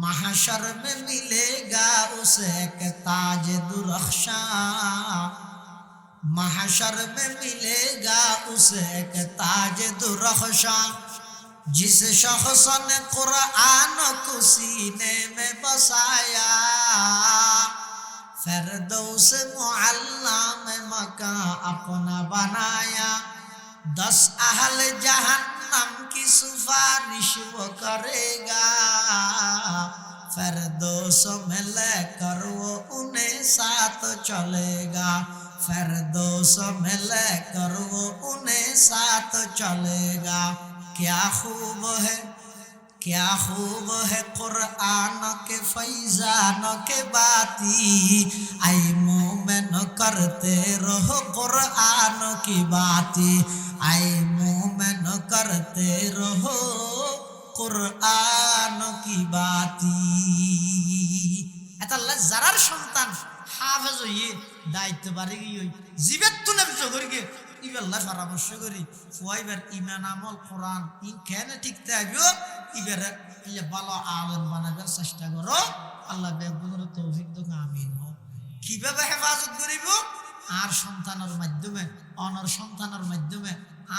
महशर में मिलेगा उसे एक ताज दुरख्शा महशर में मिलेगा उसे एक ताज दुरख्शा जिस शख्स ने कुरान को सीने में बसाया फिरदौस मुअल्ला में मकान अपना बनाया 10 अहल जहन्नम की सिफारिश वो करेगा फिरदौस में लेकर वो उन्हें साथ चलेगा फिरदौस में लेकर वो उन्हें साथ चलेगा क्या खूब है कुरान के फैजान के बाती आई मोमिन करते रहो कुरान की बाती आई मोमिन करते रहो कुरान की बाती এটা আল্লাহ যারার সন্তান হাফেজ হইয়ে দায়িত্ব বাড়ি গিয়ে জীবের তুলে জগরি গে ইবেল্লা পরামর্শ করি ফুয়াইবার ইমান আমল কোরআন ইন কেন ঠিকতে আইবো ইবের ইলে ভালো আলেম বানাবার চেষ্টা করো আল্লাহ বেগুনের তৌফিক দাও আমিন কিভাবে হেফাজত করিব আর সন্তানের মাধ্যমে অনর সন্তানের মাধ্যমে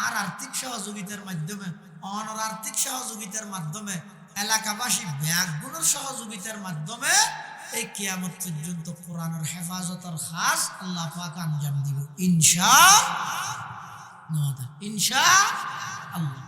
আর আর্থিক সহযোগিতার মাধ্যমে অনর আর্থিক সহযোগিতার মাধ্যমে এলাকাবাসী ব্যাগুনের সহযোগিতার মাধ্যমে এই কিয়ামত পর্যন্ত কোরআনের হেফাজতের খাস আল্লাহ পাক আঞ্জাম দিব ইনশাআল্লাহ।